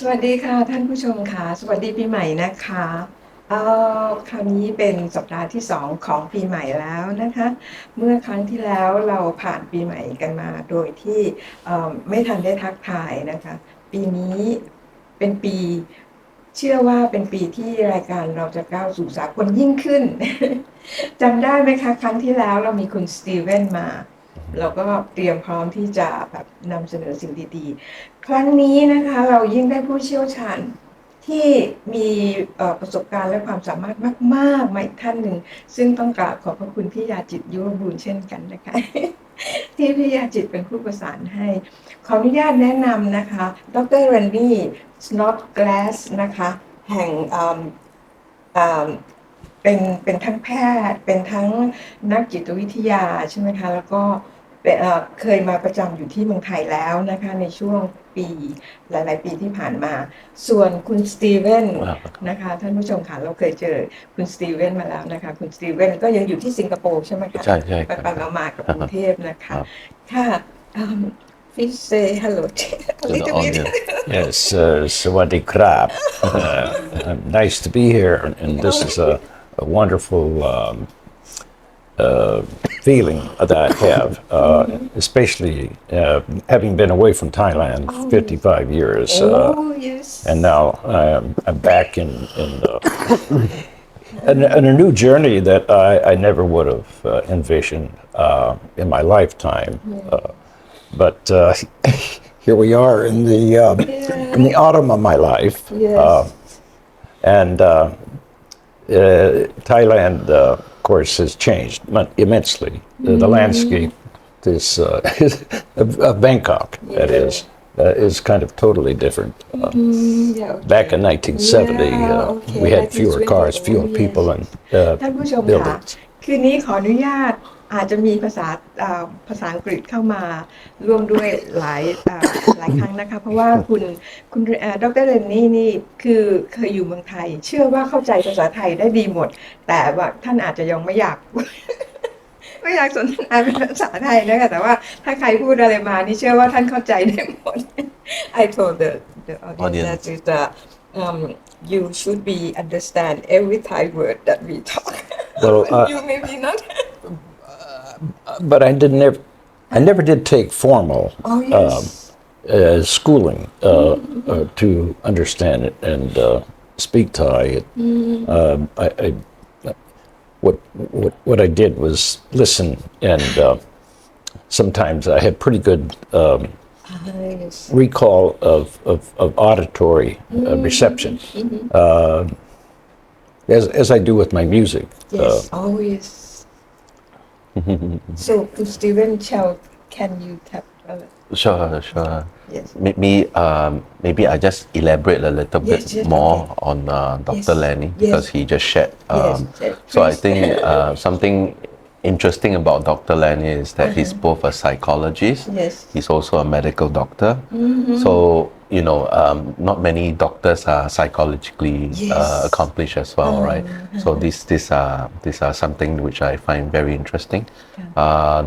สวัสดีค่ะท่านผู้ชมค่ะสวัสดีปีใหม่นะคะคราวนี้เป็นสัปดาห์ที่2ของปีใหม่แล้วนะคะเมื่อครั้งที่แล้วเราผ่านปีใหม่กันมาโดยที่ไม่ทันได้ทักทายนะคะปีนี้เป็นปีเชื่อว่าเป็นปีที่รายการเราจะก้าวสู่สากลยิ่งขึ้นจำได้ไหมคะครั้งที่แล้วเรามีคุณสตีเวนมาเราก็เตรียมพร้อมที่จะแบบนำเสนอสิ่งดีๆ ครั้งนี้นะคะเรายิ่งได้ผู้เชี่ยวชาญที่มีประสบการณ์และความสามารถมากๆมาอีกท่านหนึ่งซึ่งต้องกราบขอบพระคุณพี่ยาจิตยุวบูรณ์เช่นกันนะคะที่พี่ยาจิตเป็นผู้ประสานให้ขออนุญาตแนะนำนะคะดรแรนนี่สโนดแกลสนะคะแห่งเป็นทั้งแพทย์เป็นทั้งนักจิตวิทยาใช่ไหมคะแล้วก็เคยมาประจำอยู่ที่เมืองไทยแล้วนะคะในช่วงปีหลายๆปีที่ผ่านมาส่วนคุณสตีเวนนะคะท่านผู้ชมค่ะเราเคยเจอคุณสตีเวนมาแล้วนะคะคุณสตีเวนก็ยังอยู่ที่สิงคโปร์ใช่ไหมคะใช่ใช่ไปครับมากับกรุงเทพนะคะค่ะ please say hello a to the little bit audience. Yes, Sawadee Krab. Nice to be here, and this is a wonderful feeling that I have, especially having been away from Thailand 55 years. Oh yes. And now I'm back in a new journey that I never would have envisioned in my lifetime. But here we are in the autumn of my life. Yes. And Thailand, of course, has changed immensely. The landscape of Bangkok, that is kind of totally different. Yeah, okay. Back in 1970, Yeah, okay. we had fewer cars, fewer Yes. people, and ท่านผู้ชมค่ะ buildings. คืนนี้ขออนุญาตอาจจะมีภาษาอังกฤษเข้ามาร่วมด้วยหลายครั้งนะคะเพราะว่าคุณดรเรนนี่คือเคยอยู่เมืองไทยเชื่อว่าเข้าใจภาษาไทยได้ดีหมดแต่ว่าท่านอาจจะยังไม่อยาก ไม่อยากสนทนาเป็นภาษาไทยนะคะแต่ว่าถ้าใครพูดอะไรมานี่เชื่อว่าท่านเข้าใจได้หมด I told the audience that you should be understand every Thai word that we talk. Well, You maybe not. but I never did take formal Oh yes. schooling to understand it and speak Thai. What I did was listen, and sometimes I had pretty good Yes. recall of auditory reception, as I do with my music. Yes. Always. So, Steven, can you tap? Sure. Yes. Maybe I just elaborate a little bit Yes, more okay. on Dr. Yes. Lanny Yes. because he just shared. Yes. So I Please. think something interesting about Dr. Lanny is that he's both a psychologist. Yes. He's also a medical doctor. So not many doctors are psychologically Yes. accomplished as well, right? So these are something which I find very interesting.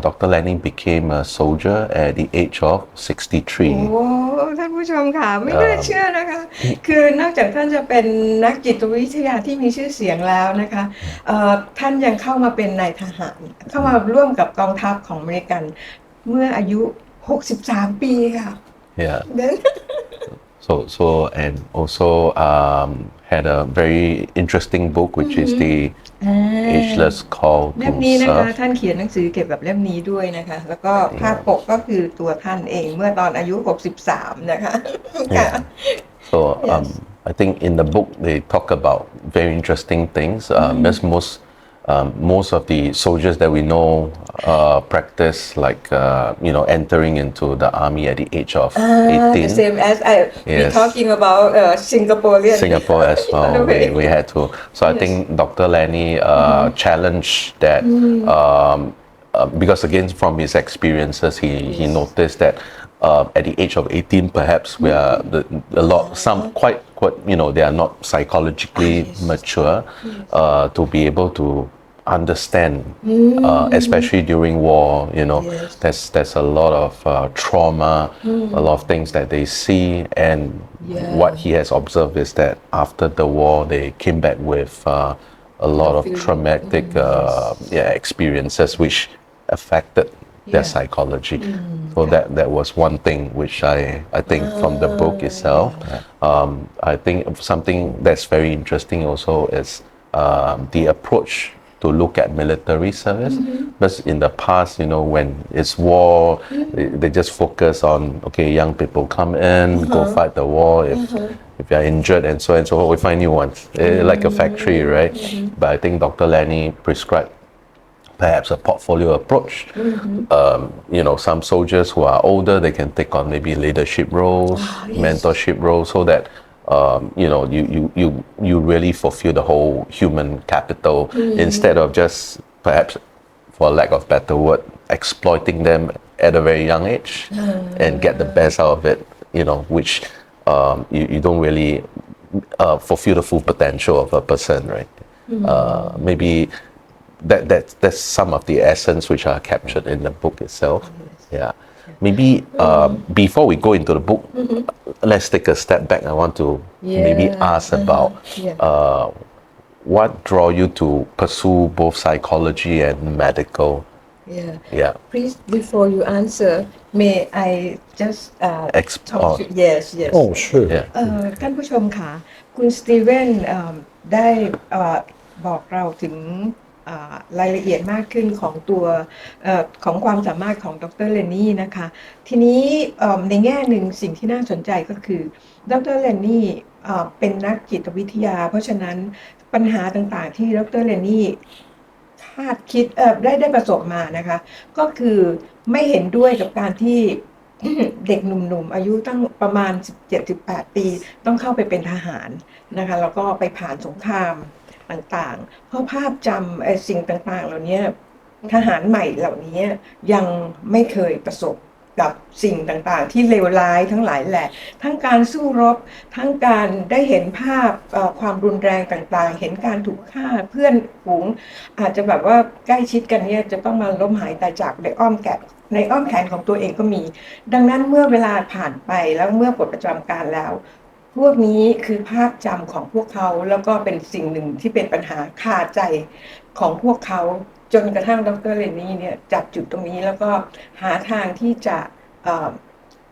Dr. Lanny became a soldier at the age of 63. โอ้ท่านผู้ชมค่ะไม่น่าเชื่อนะคะคือนอกจากท่านจะเป็นนักจิตวิทยาที่มีชื่อเสียงแล้วนะคะท่านยังเข้ามาเป็นนายทหารเข้ามาร่วมกับกองทัพของอเมริกันเมื่ออายุ63ปีค่ะ Yeah. Then So and also had a very interesting book which is the Ageless Call เล่ to มนี้นะคะ Serve. ท่านเขียนหนังสือเกี่ยวกับเล่มนี้ด้วยนะคะแล้วก็ภาพปกก็คือตัวท่านเองเมื่อตอนอายุ63นะคะค่ะ So I think in the book they talk about very interesting things. Because most of the soldiers that we know practice like entering into the army at the age of 18. The same as we Yes. talking about Singaporean Singapore as well. We had to. So I think Dr. Lanny challenged that because again from his experiences, he noticed that at the age of 18, perhaps we are some quite they are not psychologically mature to be able to understand, especially during war. You know, Yes. there's a lot of trauma, a lot of things that they see, and what he has observed is that after the war, they came back with a lot of feeling. traumatic experiences, which affected their psychology. So that was one thing which I think from the book itself. I think something that's very interesting also is the approach to look at military service. Because in the past, you know, when it's war, they just focus on, okay, young people come in, go fight the war. If you're injured and so forth, we find new ones, like a factory, right? But I think Dr. Lanny prescribed perhaps a portfolio approach. You know, some soldiers who are older, they can take on maybe leadership roles, mentorship roles, so that you know, you really fulfill the whole human capital instead of just perhaps, for lack of better word, exploiting them at a very young age and get the best out of it. You know, which you don't really fulfill the full potential of a person, right? Maybe that's some of the essence which are captured in the book itself. Yeah. Maybe before we go into the book, let's take a step back. I want to maybe ask about what draw you to pursue both psychology and medical. Yeah. Please, before you answer, may I just Explore. talk to yes. Oh, sure. Yeah. ท่านผู้ชมค่ะคุณสตีเวนได้บอกเราถึงรายละเอียดมากขึ้นของตัวของความสามารถของดรเลนนี่นะคะทีนี้ในแง่หนึ่งสิ่งที่น่าสนใจก็คือดรเลนนี่เป็นนักจิตวิทยาเพราะฉะนั้นปัญหาต่างๆที่ดรเลนนี่คาดคิดได้ประสบมานะคะก็คือไม่เห็นด้วยกับการที่ เด็กหนุ่มๆอายุตั้งประมาณ 17-18 ปีต้องเข้าไปเป็นทหารนะคะแล้วก็ไปผ่านสงครามต่างๆเพราะภาพจำสิ่งต่างๆเหล่านี้ทหารใหม่เหล่านี้ยังไม่เคยประสบกับสิ่งต่างๆที่เลวร้ายทั้งหลายแหละทั้งการสู้รบทั้งการได้เห็นภาพความรุนแรงต่างๆเห็นการถูกฆ่าเพื่อนฝูงอาจจะแบบว่าใกล้ชิดกันเนี่ยจะต้องมาล้มหายตายจากในอ้อมแขนของตัวเองก็มีดังนั้นเมื่อเวลาผ่านไปแล้วเมื่อปลดประจำการแล้วพวกนี้คือภาพจำของพวกเขาแล้วก็เป็นสิ่งหนึ่งที่เป็นปัญหาคาใจของพวกเขาจนกระทั่งดรเลนนี่เนี่ยจับจุดตรงนี้แล้วก็หาทางที่จะ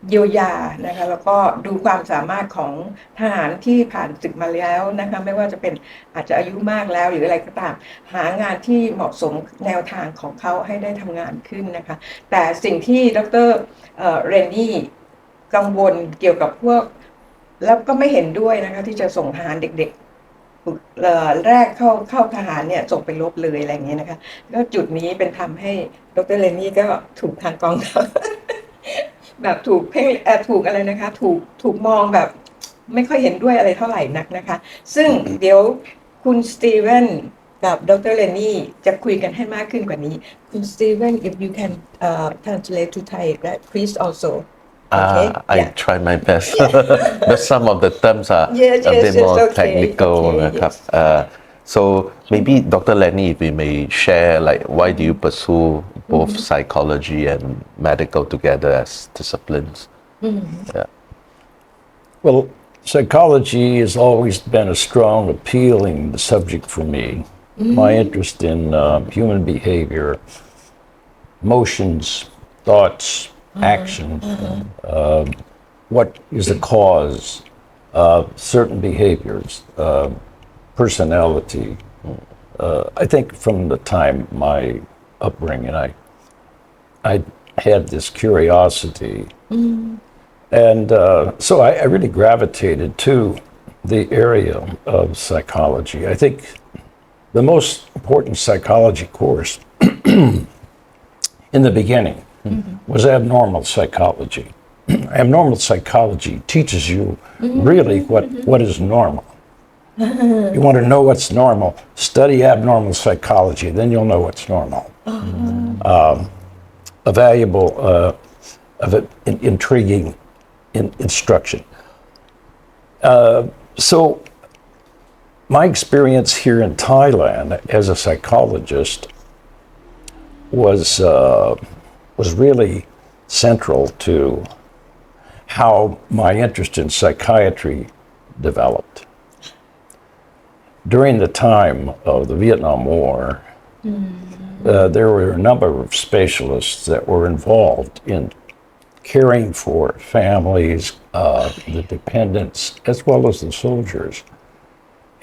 เยียวยานะคะแล้วก็ดูความสามารถของทหารที่ผ่านศึกมาแล้วนะคะไม่ว่าจะเป็นอาจจะอายุมากแล้วหรืออะไรก็ตามหางานที่เหมาะสมแนวทางของเขาให้ได้ทำงานขึ้นนะคะแต่สิ่งที่ดรเรนนี่กังวลเกี่ยวกับพวกแล้วก็ไม่เห็นด้วยนะคะที่จะส่งทหารเด็กๆแรกเข้าทหารเนี่ยส่งไปรบเลยอะไรอย่างเงี้ยนะคะก็จุดนี้เป็นทำให้ดรเรนนี่ก็ถูกทางกองทัพ แบบถูกถูกอะไรนะคะถูกมองแบบไม่ค่อยเห็นด้วยอะไรเท่าไหร่นักนะคะซึ่งเดี๋ยวคุณสตีเวนกับดรเลนนี่จะคุยกันให้มากขึ้นกว่านี้คุณสตีเวน if you can translate to Thai that please also okay I try my best but some of the terms are a bit more okay, technical so maybe Dr. Lanny, if we may share, like, why do you pursue both psychology and medical together as disciplines? Yeah. Well, psychology has always been a strong, appealing subject for me. My interest in human behavior, emotions, thoughts, action, what is the cause of certain behaviors, personality. I think from the time my upbringing, I had this curiosity. And so I really gravitated to the area of psychology. I think the most important psychology course in the beginning was abnormal psychology. Abnormal psychology teaches you really what is normal. You want to know what's normal, study abnormal psychology, then you'll know what's normal. A valuable, intriguing instruction. So my experience here in Thailand as a psychologist was really central to how my interest in psychiatry developed. During the time of the Vietnam War, there were a number of specialists that were involved in caring for families, the dependents, as well as the soldiers.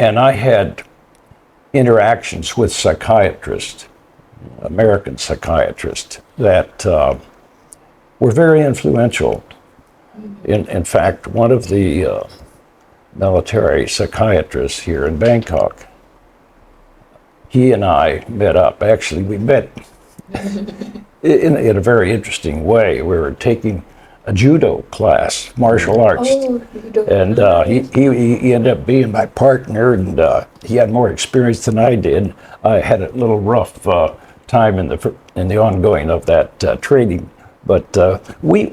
And I had interactions with psychiatrists, American psychiatrists, that were very influential. In fact, one of the military psychiatrists here in Bangkok, he and I met up. Actually, we met in a very interesting way. We were taking a judo class, martial arts, and he ended up being my partner, and he had more experience than I did. I had a little rough time in the ongoing of that training, but we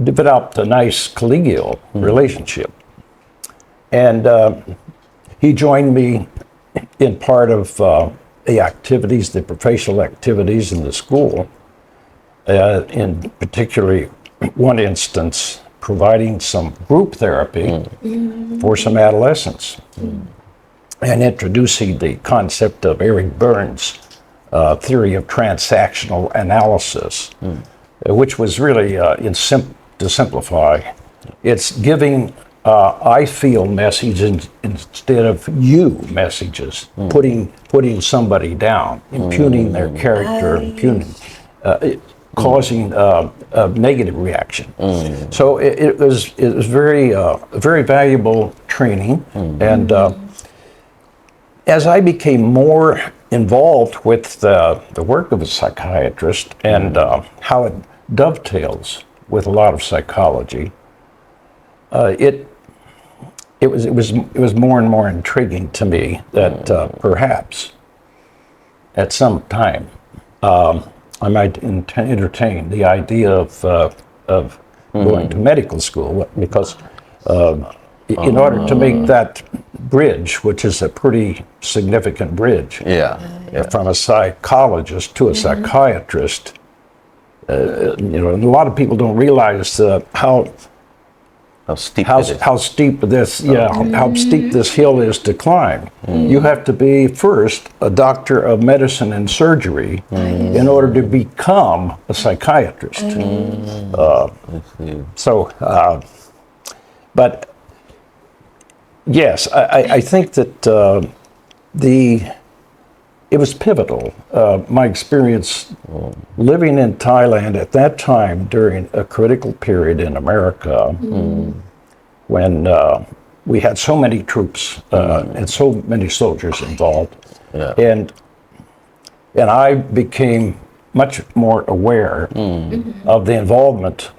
developed a nice collegial relationship, and he joined me in part of the activities, the professional activities in the school. In particularly one instance, providing some group therapy for some adolescents, and introducing the concept of Eric Berne's theory of transactional analysis, which was really, to simplify, it's giving I feel messages instead of you messages, putting somebody down, impugning their character, causing a negative reaction. So it was very valuable training, and as I became more involved with the work of a psychiatrist and how it dovetails with a lot of psychology, it was more and more intriguing to me that perhaps at some time I might entertain the idea of going to medical school, because in order to make that bridge, which is a pretty significant bridge, from a psychologist to a psychiatrist, and a lot of people don't realize how steep this hill is to climb. You have to be first a doctor of medicine and surgery in order to become a psychiatrist. But yes, I think that it was pivotal. My experience living in Thailand at that time during a critical period in America, when we had so many troops and so many soldiers involved, and I became much more aware of the involvement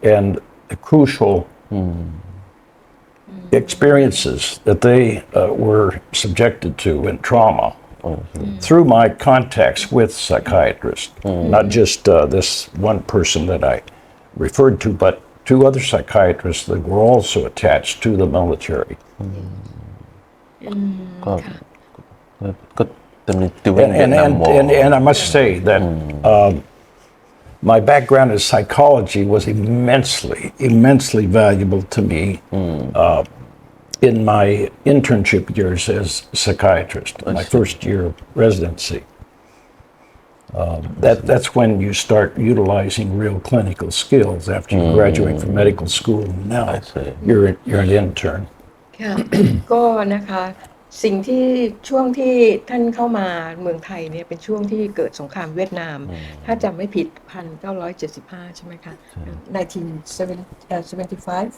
and the crucial experiences that they were subjected to in trauma. Through my contacts with psychiatrists, not just this one person that I referred to, but two other psychiatrists that were also attached to the military. And I must say that my background in psychology was immensely valuable to me in my internship years as a psychiatrist, my first year of residency. That's when you start utilizing real clinical skills after you graduate from medical school. Now you're an intern. ค่ะ ก็นะคะสิ่งที่ช่วงที่ท่านเข้ามาเมืองไทยเนี่ยเป็นช่วงที่เกิดสงครามเวียดนามถ้าจำไม่ผิด1975ใช่ไหมคะ1975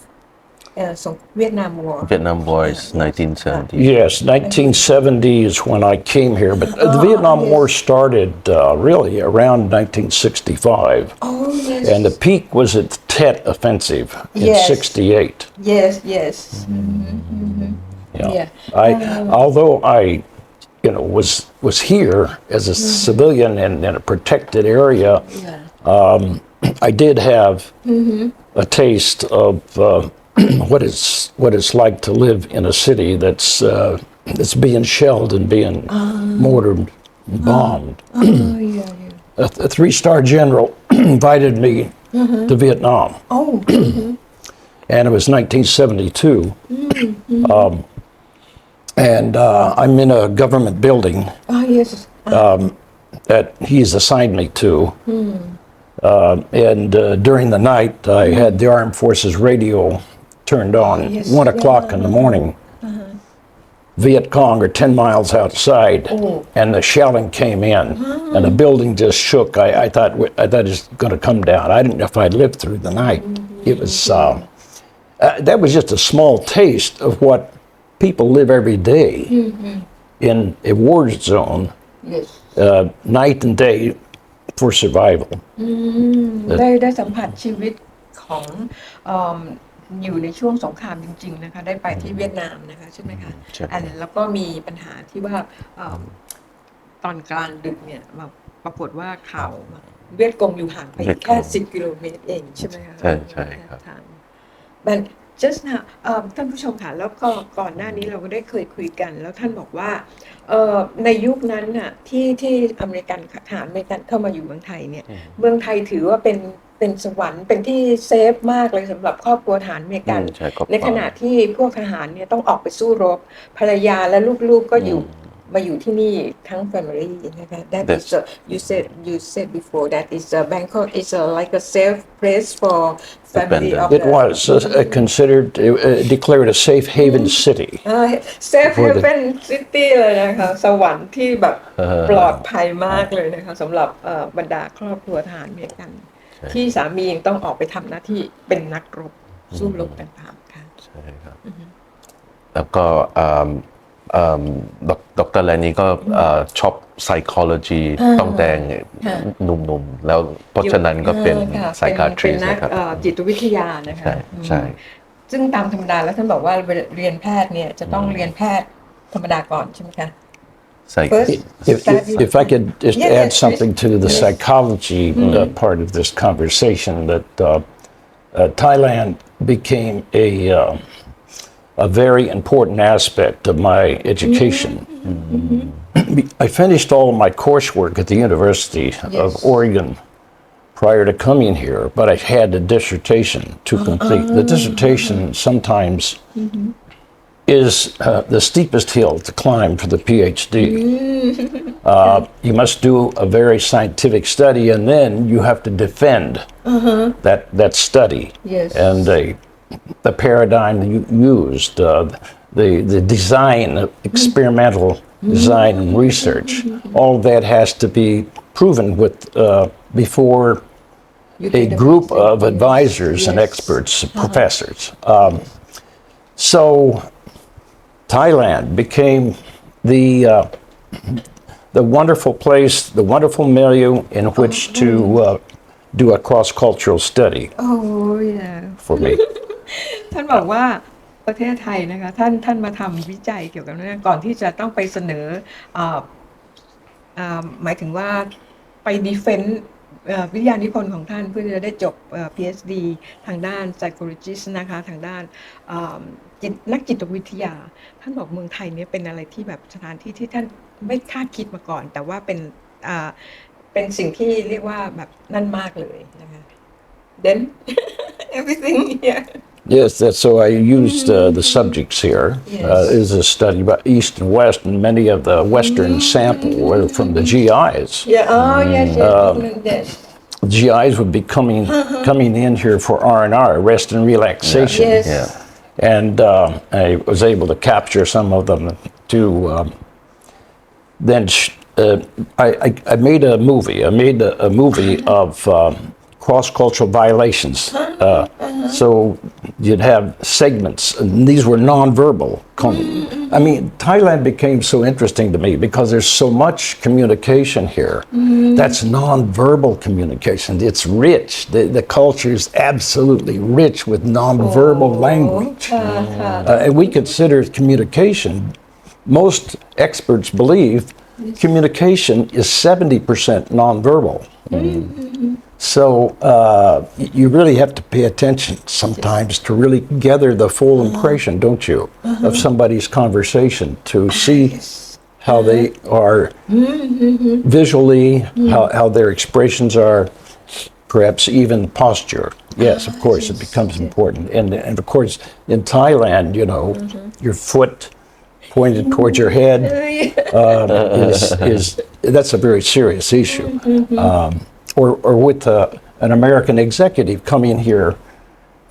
Vietnam War. Vietnam War is 1970. Yes, 1970 is when I came here, but the Vietnam War started really around 1965. Oh, yes. And the peak was at the Tet Offensive in 68. Yes. Yeah. Although I was here as a civilian in a protected area, I did have a taste of what it's like to live in a city that's being shelled and being mortared, bombed. A three-star general invited me to Vietnam. And it was 1972. And I'm in a government building that he's assigned me to. And during the night, I had the Armed Forces radio turned on, 1 o'clock in the morning. Viet Cong are 10 miles outside, and the shelling came in, and the building just shook. I thought it was going to come down. I didn't know if I'd live through the night. It was that was just a small taste of what people live every day in a war zone, night and day for survival. ได้สัมผัสชีวิตของอยู่ในช่วงสงครามจริงๆนะคะได้ไปที่เวียดนามนะคะใช่ไหมคะแล้วก็มีปัญหาที่ว่าตอนกลางดึกเนี่ยปรากฏว่าข่าวเวียดกงอยู่ห่างไปแค่10 กิโลเมตรเองใช่ไหมคะใช่ครับ But just now ท่านผู้ชมค่ะแล้วก็ก่อนหน้านี้เราก็ได้เคยคุยกันแล้วท่านบอกว่าในยุคนั้นน่ะที่อเมริกันทหารอเมริกันเข้ามาอยู่เมืองไทยเนี่ยเมืองไทยถือว่าเป็นสวรรค์เป็นที่เซฟมากเลยสำหรับครอบครัวทหารอเมริกันในขณะที่พวกทหารเนี่ยต้องออกไปสู้รบภรรยาและลูกๆก็มาอยู่ที่นี่ทั้ง family นะคะ That is you said before that is Bangkok is like a safe place for family of It was considered declared a safe haven city. Safe haven city เลยนะคะสวรรค์ที่แบบปลอดภัยมากเลยนะคะสำหรับบรรดาครอบครัวทหารอเมริกันที่สามียังต้องออกไปทำหน้าที่เป็นนักรบสู้รบต่างๆค่ะใช่ครับแล้วก็ดรแลนนี่ก็ชอบ psychology ต้องแต่งหนุ่มๆแล้วเพราะฉะนั้นก็เป็น psychiatrist นะครับจิตวิทยานะคะใช่ซึ่งตามธรรมดาแล้วท่านบอกว่าเรียนแพทย์เนี่ยจะต้องเรียนแพทย์ธรรมดาก่อนใช่ไหมคะ If I could just add something to the psychology part of this conversation, that Thailand became a very important aspect of my education. I finished all of my coursework at the University of Oregon prior to coming here, but I had a dissertation to complete. The dissertation sometimes is the steepest hill to climb for the Ph.D. You must do a very scientific study, and then you have to defend that study. And the paradigm you used, the design, experimental design and research, all of that has to be proven with before a group of advisors and experts, professors. So Thailand became the wonderful place, the wonderful milieu in which to do a cross-cultural study. Oh yeah. For me. ท่านบอกว่าประเทศไทยนะคะท่านมาทำวิจัยเกี่ยวกับเรื่องก่อนที่จะต้องไปเสนอหมายถึงว่าไปดีเฟนต์วิทยานิพนธ์ของท่านเพื่อจะได้จบPh.D ทางด้าน psychologist นะคะทางด้านนักจิตวิทยาท่านบอกเมืองไทยเนี่ยเป็นอะไรที่แบบสถานที่ที่ท่านไม่คาดคิดมาก่อนแต่ว่าเป็นสิ่งที่เรียกว่าแบบนั่นมากเลยนะคะ Then everything here Yes, so I used the subjects here. Is a study about East and West, and many of the Western sample were from the GIs. Yes. GIs would be coming in here for R&R, rest and relaxation. And I was able to capture some of them to then I made a movie. I made a movie of cross-cultural violations. So you'd have segments, and these were non-verbal. I mean, Thailand became so interesting to me because there's so much communication here. That's non-verbal communication. It's rich. The culture is absolutely rich with non-verbal language. And we consider communication, most experts believe communication is 70% non-verbal. So you really have to pay attention sometimes to really gather the full impression, don't you, of somebody's conversation to see how they are visually, how their expressions are, perhaps even posture. Yes, of course, it becomes important. And of course, in Thailand, you know, your foot pointed towards your head is that's a very serious issue. Or with an American executive coming here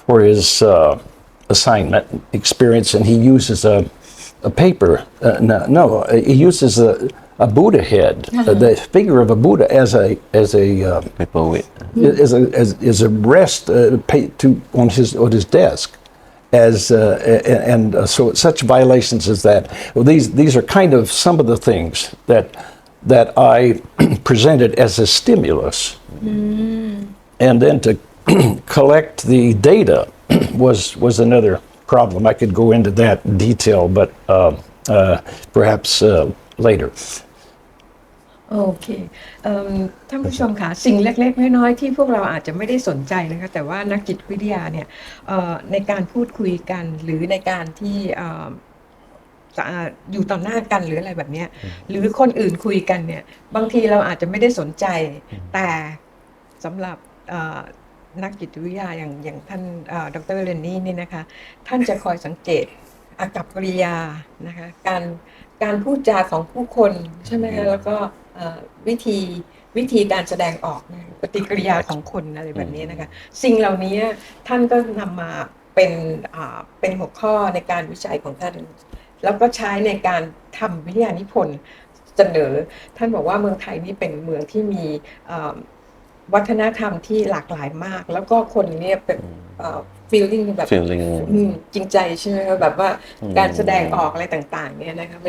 for his assignment experience, and he uses a paper. He uses a Buddha head, the figure of a Buddha as a paperweight. as a rest on his desk. So such violations as that. Well, these are kind of some of the things that I presented as a stimulus, and then to collect the data was another problem. I could go into that in detail, but perhaps later. โอเคท่านผู้ชมค่ะสิ่งเล็กๆน้อยๆที่พวกเราอาจจะไม่ได้สนใจนะคะแต่ว่านักจิตวิทยาเนี่ยในการพูดคุยกันหรือในการที่อยู่ต่อหน้ากันหรืออะไรแบบนี้หรือคนอื่นคุยกันเนี่ยบางทีเราอาจจะไม่ได้สนใจแต่สำหรับนักจิตวิทยาอย่างท่านดร.เรนนี่นี่นะคะท่านจะคอยสังเกตอากัปกิริยานะคะการพูดจาของผู้คนใช่ไหมคะแล้วก็วิธีการแสดงออกปฏิกิริยาของคนอะไรแบบนี้นะคะสิ่งเหล่านี้ท่านก็นำมาเป็นหัวข้อในการวิจัยของท่านแล้วก็ใช้ในการทำวิทยานิพนธ์เสนอท่านบอกว่าเมืองไทยนี่เป็นเมืองที่มีวัฒนธรรมที่หลากหลายมากแล้วก็คนเนี่ยเป็นfeeling แบบจริงใจใช่ไหมคะแบบว่าการแสดงออกอะไรต่างๆเนี่ยนะคะ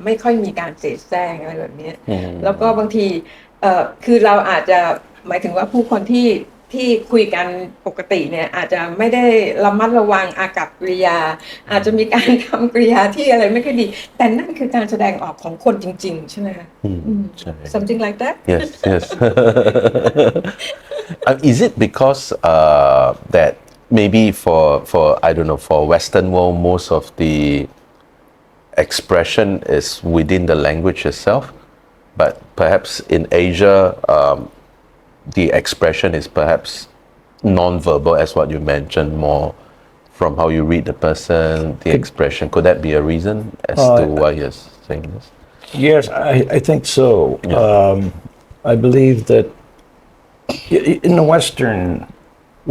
ไม่ค่อยมีการเสแสร้งอะไรแบบนี้แล้วก็บางทีคือเราอาจจะหมายถึงว่าผู้คนที่คุยกันปกติเนี่ยอาจจะไม่ได้ระมัดระวังอากัปกิริยาอาจจะมีการทำกริยาที่อะไรไม่ค่อยดีแต่นั่นคือการแสดงออกของคนจริงๆใช่ไหมคะ something like that yes is it because that maybe for I don't know for Western world most of the expression is within the language itself but perhaps in Asia the expression is perhaps non-verbal as what you mentioned more from how you read the person the expression could that be a reason as to why you're saying this yes I think so I believe that in the Western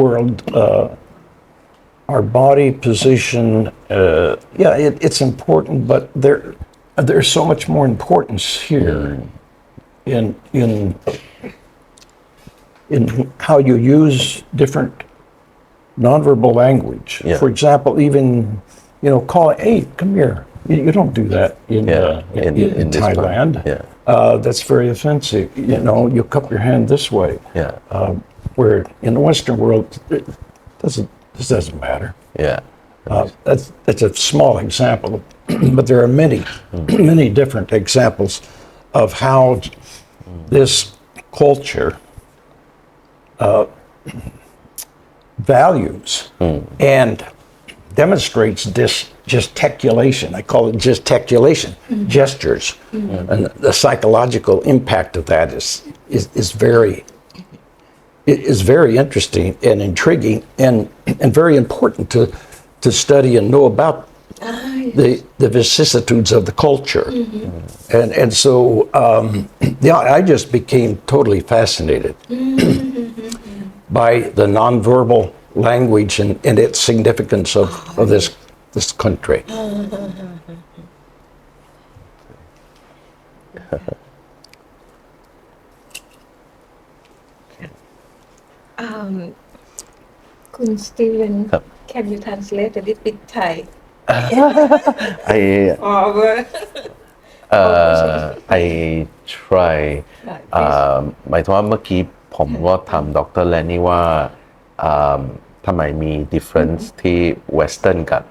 world our body position it's important but there's so much more importance here in how you use different nonverbal language. For example, even calling, "Hey, come here." You don't do that in Thailand. That's very offensive. You cup your hand this way. Where in the Western world, this doesn't matter. That's a small example, but there are many different examples of how this culture values and demonstrates this gesticulation. I call it gesticulation, gestures, and the psychological impact of that is very interesting and intriguing and very important to study and know about the vicissitudes of the culture. And so I just became totally fascinated by the nonverbal language and its significance of this country. Kun Steven, can you translate a little bit Thai? I try หมายถึงว่าเมื่อกี้ผมก็ถามดร. Lanny ว่าทำไมมี difference ที่ Western กับ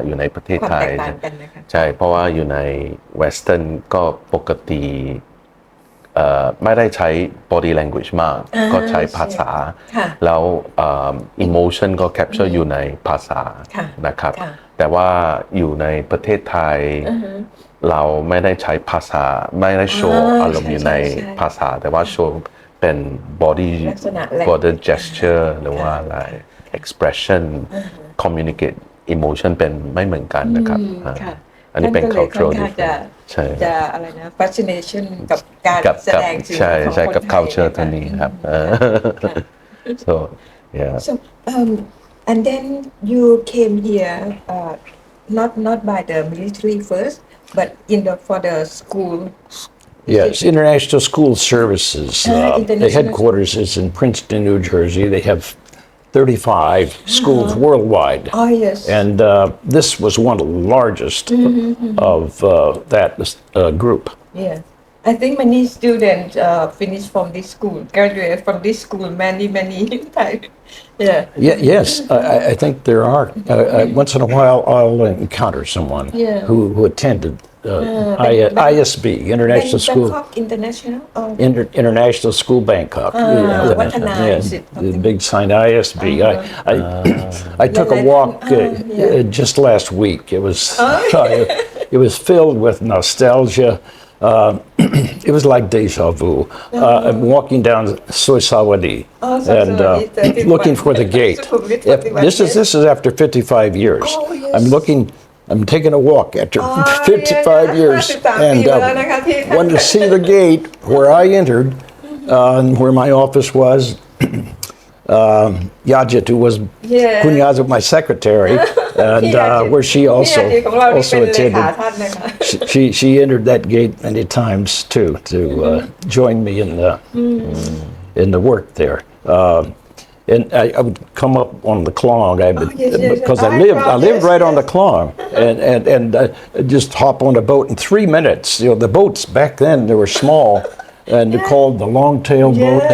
อยู่ในประเทศไทยใช่เพราะว่าอยู่ใน Western ก็ปกติ ไม่ได้ใช้ body language มาก ก็ใช้ภาษา ค่ะ แล้ว emotion ก็ capture อยู่ในภาษา ค่ะ นะครับ ค่ะ แต่ว่าอยู่ในประเทศไทย เราไม่ได้ใช้ภาษา ไม่ได้โชว์อารมณ์อยู่ในภาษา แต่ว่าโชว์เป็น body ลักษณะ body gesture หรือว่าอะไร expression communicate emotion เป็นไม่เหมือนกันนะครับ ค่ะ อันนี้เป็น ท่าก็ลย cultural ค่อนข้าง difference ใช่ จะอะไรนะ fascination กับการ กับ แสดงถึง ใช่ ของ ใช่ คน กับ ไทย culture ะ ตัวนี้ครับ so yeah So, and then you came here, not by the military first, but for the school. Yes, International School Services. The International headquarters is in Princeton, New Jersey. They have 35 schools worldwide. Oh, yes. And this was one of the largest of that group. Yeah. I think many students finish from this school, graduate from this school many times. Yeah. Yes, I think there are. Once in a while, I'll encounter someone Yeah. who attended ISB, International School. Bangkok International. Oh. International School Bangkok. What a nice Yeah, it- the big sign ISB. I took a walk just last week. It was filled with nostalgia. It was like deja vu. I'm walking down Soisawadi and looking for the gate. This is after 55 years. Oh, yes. I'm taking a walk after 55 years, and wanted to see the gate where I entered, and where my office was. Yajit, who was Yeah. Kunyaza, my secretary, and where she also attended. She entered that gate many times too to join me in the work there. And I would come up on the Klong because I lived right on the Klong, and just hop on a boat in 3 minutes. You know, the boats back then, they were small, and they're called the long-tail boat.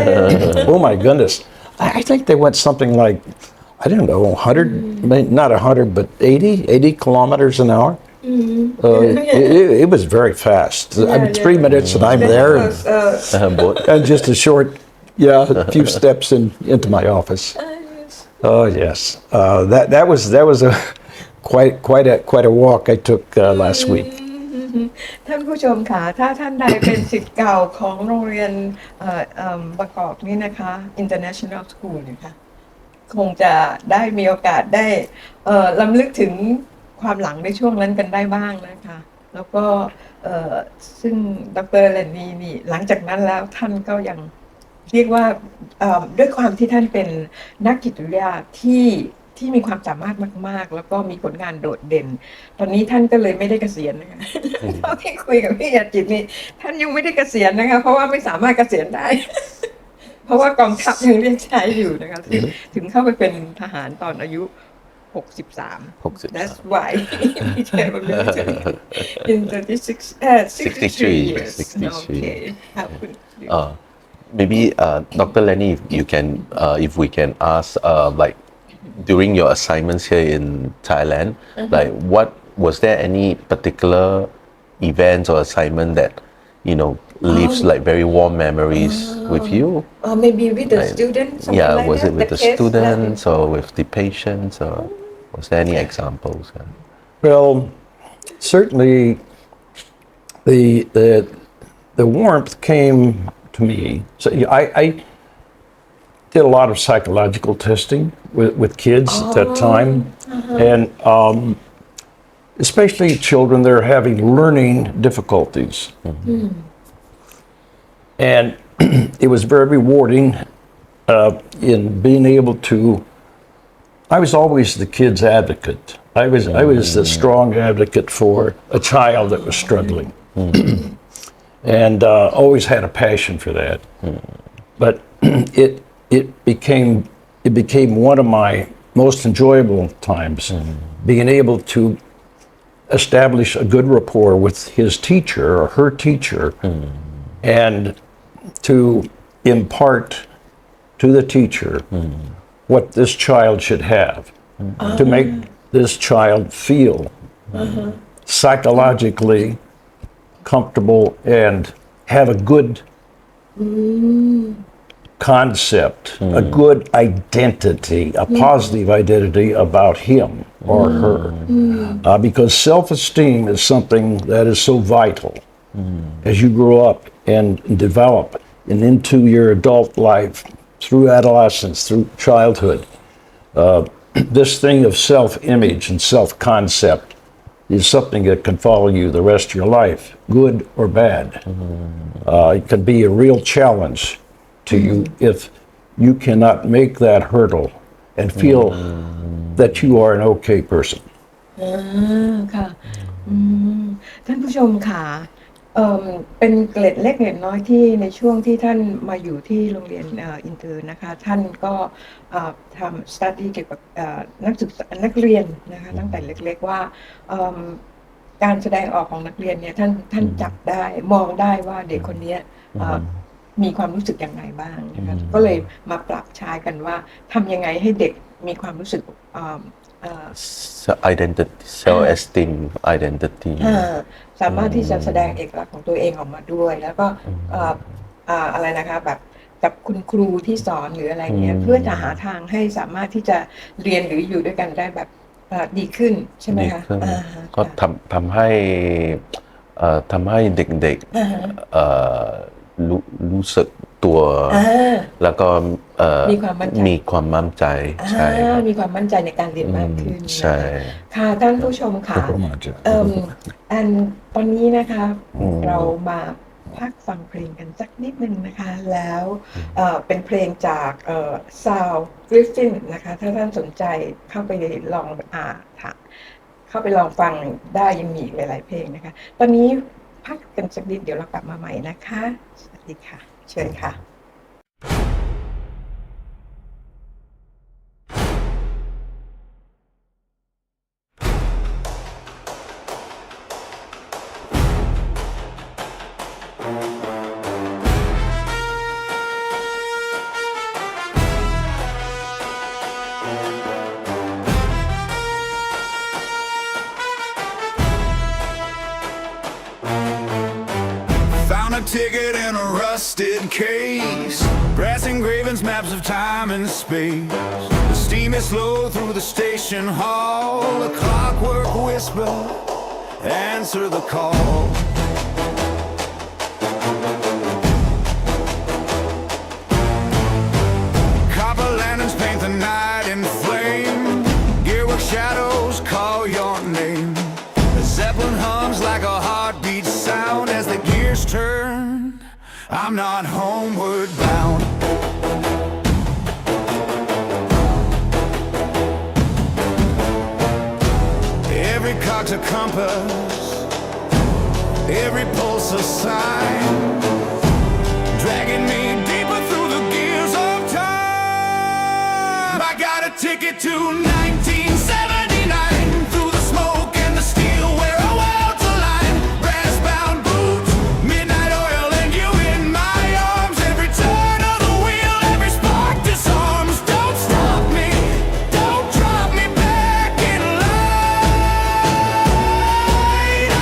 Oh my goodness. I think they went something like, I don't know, 100, not 100, but 80 kilometers an hour. It was very fast. 3 minutes and I'm there, and just a short, a few steps into my office. Oh yes, that was a quite a walk I took last week. ท่านผู้ชมค่ะถ้าท่านใดเป็นศิษย์เก่าของโรงเรียนบางกอกนี่นะคะ International School นะคะคงจะได้มีโอกาสได้รำลึกถึงความหลังในช่วงนั้นกันได้บ้างนะคะแล้วก็ซึ่งดร.แลนนี่นี่หลังจากนั้นแล้วท่านก็ยังเรียกว่าด้วยความที่ท่านเป็นนักจิตวิทยาที่มีความสามารถมากๆแล้วก็มีผลงานโดดเด่นตอนนี้ท่านก็เลยไม่ได้เกษียณนะคะเท่าที่คุยกับพี่อาจิตนี่ท่านยังไม่ได้เกษียณนะคะเพราะว่าไม่สามารถเกษียณได้ เพราะว่ากองทัพยังเรียกใช้อยู่นะคะถึงเข้าไปเป็นทหารตอนอายุ63 That's why he became a military in 63 years. Okay. Maybe Dr. Lanny, if we can ask, like during your assignments here in Thailand, like was there any particular events or assignment that leaves like very warm memories with you? Or maybe with the students? Like was that, it with the case, students or with the patients, or was there any examples? Well, certainly the warmth came to me. So I did a lot of psychological testing with kids at that time, and especially children that are having learning difficulties. And it was very rewarding in being able to. I was always the kid's advocate. I was the strong advocate for a child that was struggling, and always had a passion for that. But it became one of my most enjoyable times, being able to establish a good rapport with his teacher or her teacher, and to impart to the teacher what this child should have, to make this child feel psychologically comfortable and have a good concept, a good identity, a positive identity about him or her. Because self-esteem is something that is so vital as you grow up and develop and into your adult life, through adolescence, through childhood. This thing of self-image and self-concept is something that can follow you the rest of your life, good or bad. It can be a real challenge to you if you cannot make that hurdle and feel that you are an okay person. ค่ะท่านผู้ชมค่ะเป็นเกร็ดเล็กเกร็ดน้อยที่ในช่วงที่ท่านมาอยู่ที่โรงเรียนอินเตอร์นะคะท่านก็ทำ study เกี่ยวกับนักเรียนนะคะตั้งแต่เล็กๆว่าการแสดงออกของนักเรียนเนี่ยท่านจับได้มองได้ว่าเด็กคนนี้มีความรู้สึกอย่างไรบ้างนะคะก็เลยมาปรับใช้กันว่าทำยังไงให้เด็กมีความรู้สึกidentity self-esteem identity สามารถที่จะแสดงเอกลักษณ์ของตัวเองออกมาด้วยแล้วก็อะไรนะคะแบบกับคุณครูที่สอนหรืออะไรเงี้ยเพื่อจะหาทางให้สามารถที่จะเรียนหรืออยู่ด้วยกันได้แบบดีขึ้นใช่ไหมคะก็ทำให้เด็กๆรู้สึกตัวแล้วก็มีความมั่นใจใช่มีความมั่นใจในการเรียนมากขึ้นใช่ค่ะท่านผู้ชมค่ะอันตอนนี้นะคะเรามาพักฟังเพลงกันสักนิดนึงนะคะแล้วเป็นเพลงจากซาวกริฟฟินนะคะถ้าท่านสนใจเข้าไปลองเข้าไปลองฟังได้ยังมีหลายๆเพลงนะคะตอนนี้พักกันสักนิดเดี๋ยวเรากลับมาใหม่นะคะสวัสดีค่ะเชิญค่ะ Ticket in a rusted case, brass engravings, maps of time and space. The steam is slow through the station hall. A clockwork whisper, answer the call. Copper lanterns paint the night in flame. Gearwork shadows call your name. The Zeppelin hums like a heartbeat sound as the gears turn. I'm not homeward bound. Every cog's a compass, every pulse a sign, dragging me deeper through the gears of time. I got a ticket to 1979, through the smoke and the steel where our worlds align. Brass-bound boots, midnight oil, and you in my arms. Every turn of the wheel, every spark disarms. Don't stop me, don't drop me back in line.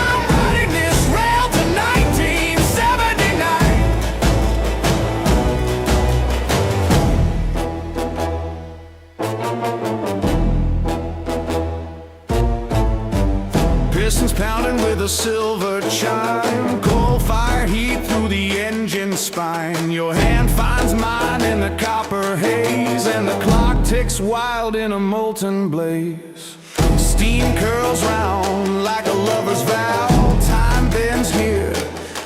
I'm riding this rail to 1979. Pistons pounding with a silver chime, coal fire heat through the engine spine. Your hand finds mine in the copper haze, and the clock ticks wild in a molten blaze. Steam curls round like a lover's vow. Time bends here,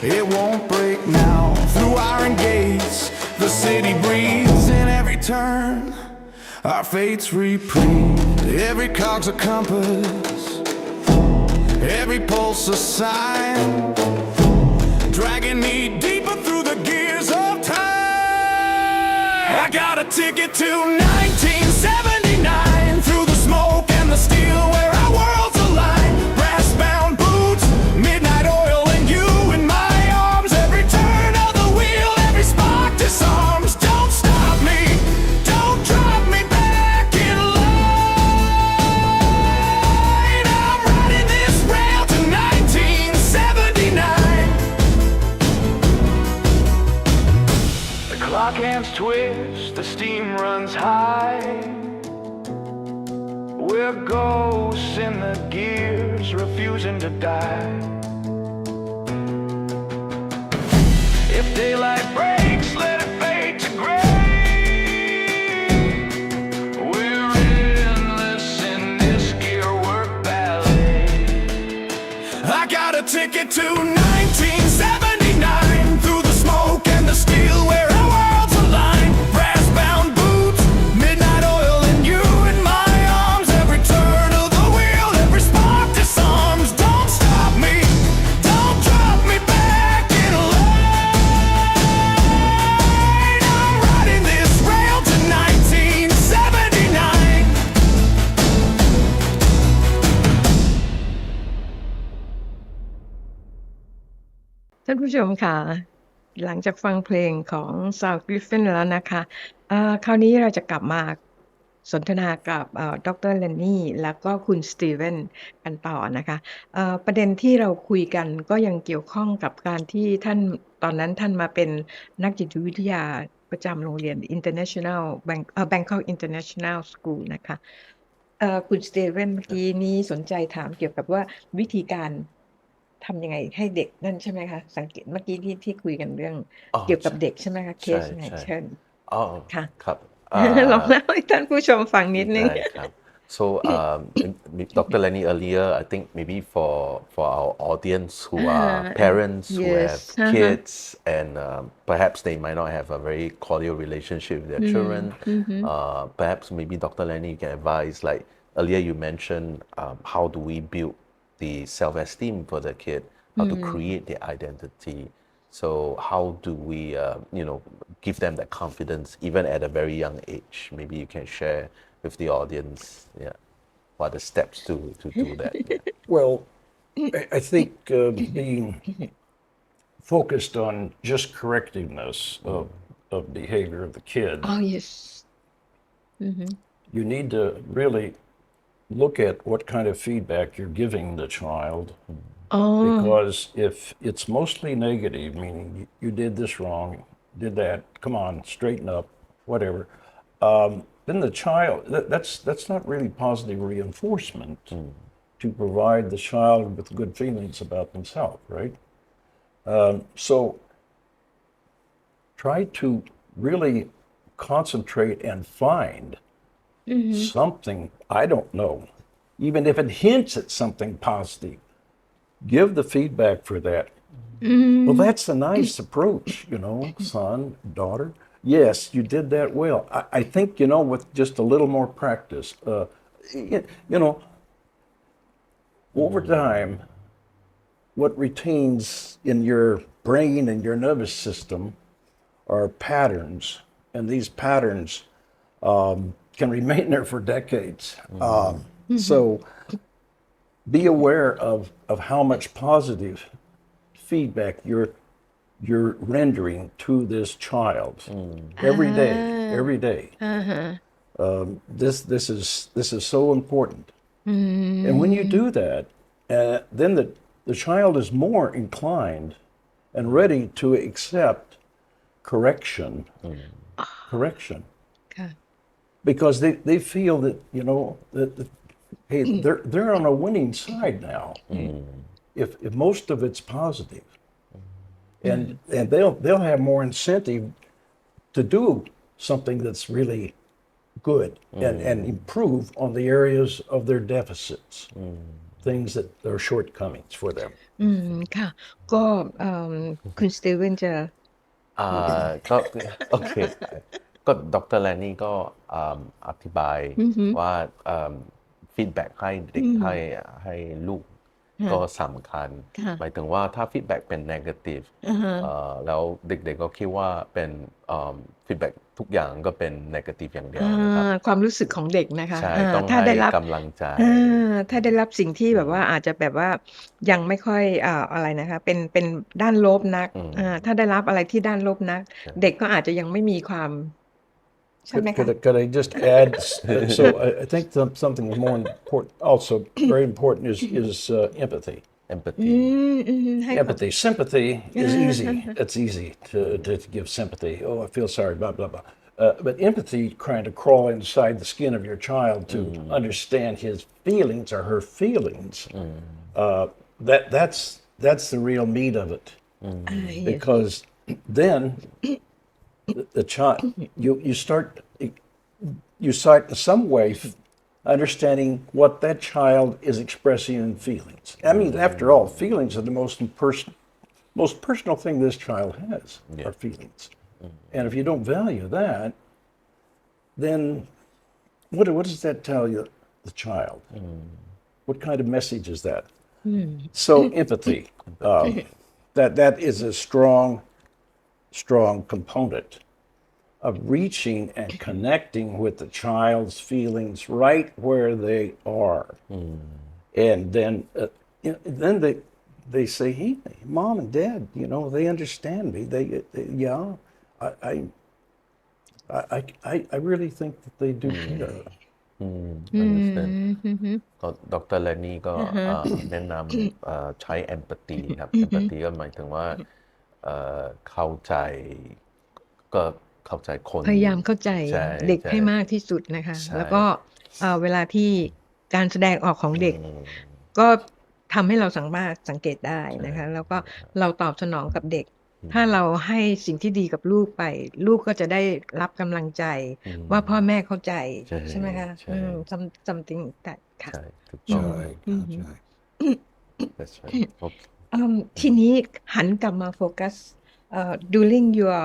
it won't break now. Through iron gates, the city breathes in every turn. Our fates reprieve. Every cog's a compass, every pulse a sign, dragging me deeper through the gears of time. I got a ticket to 1979, through the smoke and the steel where our worlds align. Brass-bound boots, midnight oil, and you in my arms. Every turn of the wheel, every spark disarms. Don't stop me, don't drop me back in line. I'm riding this rail to 1979. clock hands twist, the steam runs high. We're ghosts in the gears, refusing to die. If daylight breaks, let it fade to gray. We're endless in this gearwork ballet. I got a ticket to 1979 through the smoke and the steel where our worlds align. Brass-bound boots, midnight oil, and you in my arms. Every turn of the wheel, every spark disarms. Don't stop me, don't drop me back in line. I'm riding this rail to 1979. ท่านผู้ชมค่ะหลังจากฟังเพลงของซาวกริฟฟินแล้วนะคะคราวนี้เราจะกลับมาสนทนากับดรแลนนี่แล้วก็คุณสตีเวนกันต่อนะคะประเด็นที่เราคุยกันก็ยังเกี่ยวข้องกับการที่ท่านตอนนั้นท่านมาเป็นนักจิตวิทยาประจำโรงเรียน International Bangkok International School นะคะคุณสตีเวนเมื่อกี้นี้สนใจถามเกี่ยวกับว่าวิธีการทำยังไงให้เด็กนั่นใช่ไหมคะสังเกตเมื่อกี้ที่คุยกันเรื่องเกี่ยวกับเด็กใช่ไหมคะเคสไหนเช่น อ๋อ ค่ะ ครับ ลองเล่าให้ท่านผู้ชมฟังนิดนึง ได้ครับ so Dr. Lanny earlier I think maybe for our audience who are parents who yes, have kids and perhaps they might not have a very cordial relationship with their children perhaps maybe Dr. Lanny can advise like earlier you mentioned how do we build the self-esteem for the kid, how to create their identity. So how do we, give them that confidence even at a very young age? Maybe you can share with the audience, what are the steps to do that? Well, I think being focused on just correctingness of behavior of the kid, oh yes you need to really look at what kind of feedback you're giving the child. Because if it's mostly negative, meaning you did this wrong, did that, come on, straighten up, whatever, then the child, that's not really positive reinforcement to provide the child with good feelings about themselves, right? So try to really concentrate and find something, I don't know, even if it hints at something positive, give the feedback for that. Well, that's a nice approach, son, daughter. Yes, you did that well. I think, with just a little more practice, over time, what retains in your brain and your nervous system are patterns, and these patterns can remain there for decades. So be aware of how much positive feedback you're rendering to this child every day. This is so important. And when you do that, then the child is more inclined and ready to accept correction.ค่ะ Because they feel that, that hey, they're on a winning side now. If most of it's positive, and they'll have more incentive to do something that's really good and improve on the areas of their deficits, things that are shortcomings for them. ค่ะก็คุณสตีเวนจะ ก็โอเคก็ดรแลนนี่ก็อธิบายว่าฟีดแบ็กให้เด็กให้ลูกก็สำคัญหมายถึงว่าถ้าฟีดแบ็กเป็น negative แล้วเด็กๆก็คิดว่าเป็นฟีดแบ็กทุกอย่างก็เป็น negative อย่างเดียวนะครับความรู้สึกของเด็กนะคะ ใช่ต้อง ถ้าได้ ให้ รับ กำลังใจ ถ้าได้รับสิ่งที่แบบว่าอาจจะแบบว่ายังไม่ค่อยอะไรนะคะเป็นด้านลบนักถ้าได้รับอะไรที่ด้านลบนัก เด็กก็อาจจะยังไม่มีความใช่ไหมคะ Could I just add? So I think something more important, also very important, is empathy. empathy Empathy, sympathy is easy. It's easy to give sympathy. Oh, I feel sorry, blah blah blah. But empathy, trying to crawl inside the skin of your child to understand his feelings or her feelings, that's the real meat of it. Because then the child, you start in some way understanding what that child is expressing in feelings. I mean, after all, feelings are the most personal thing this child has, are feelings. And if you don't value that, then what does that tell you, the child? What kind of message is that? So empathy, that is a strong component of reaching and connecting with the child's feelings right where they are. And then they say, hey, mom and dad, they understand me. Yeah, I really think that they do care. understand ก็ดรแลนนี่ก็แนะนำใช้ empathy ครับ empathy ก็หมายถึงว่าเข้าใจก็เข้าใจคน พยายามเข้าใจ ใช่ เด็ก ใช่ ให้มากที่สุดนะคะ ใช่ แล้วก็เวลาที่การแสดงออกของเด็ก ก็ทำให้เราสามารถสังเกตได้นะคะ แล้วก็เราตอบสนองกับเด็ก ถ้าเราให้สิ่งที่ดีกับลูกไป ลูกก็จะได้รับกำลังใจว่าพ่อแม่เข้าใจ ใช่ไหมคะ ใช่ something that ค่ะ ใช่ถูกต้อง That's right โอเค ทีนี้หันกลับมาโฟกัสduring your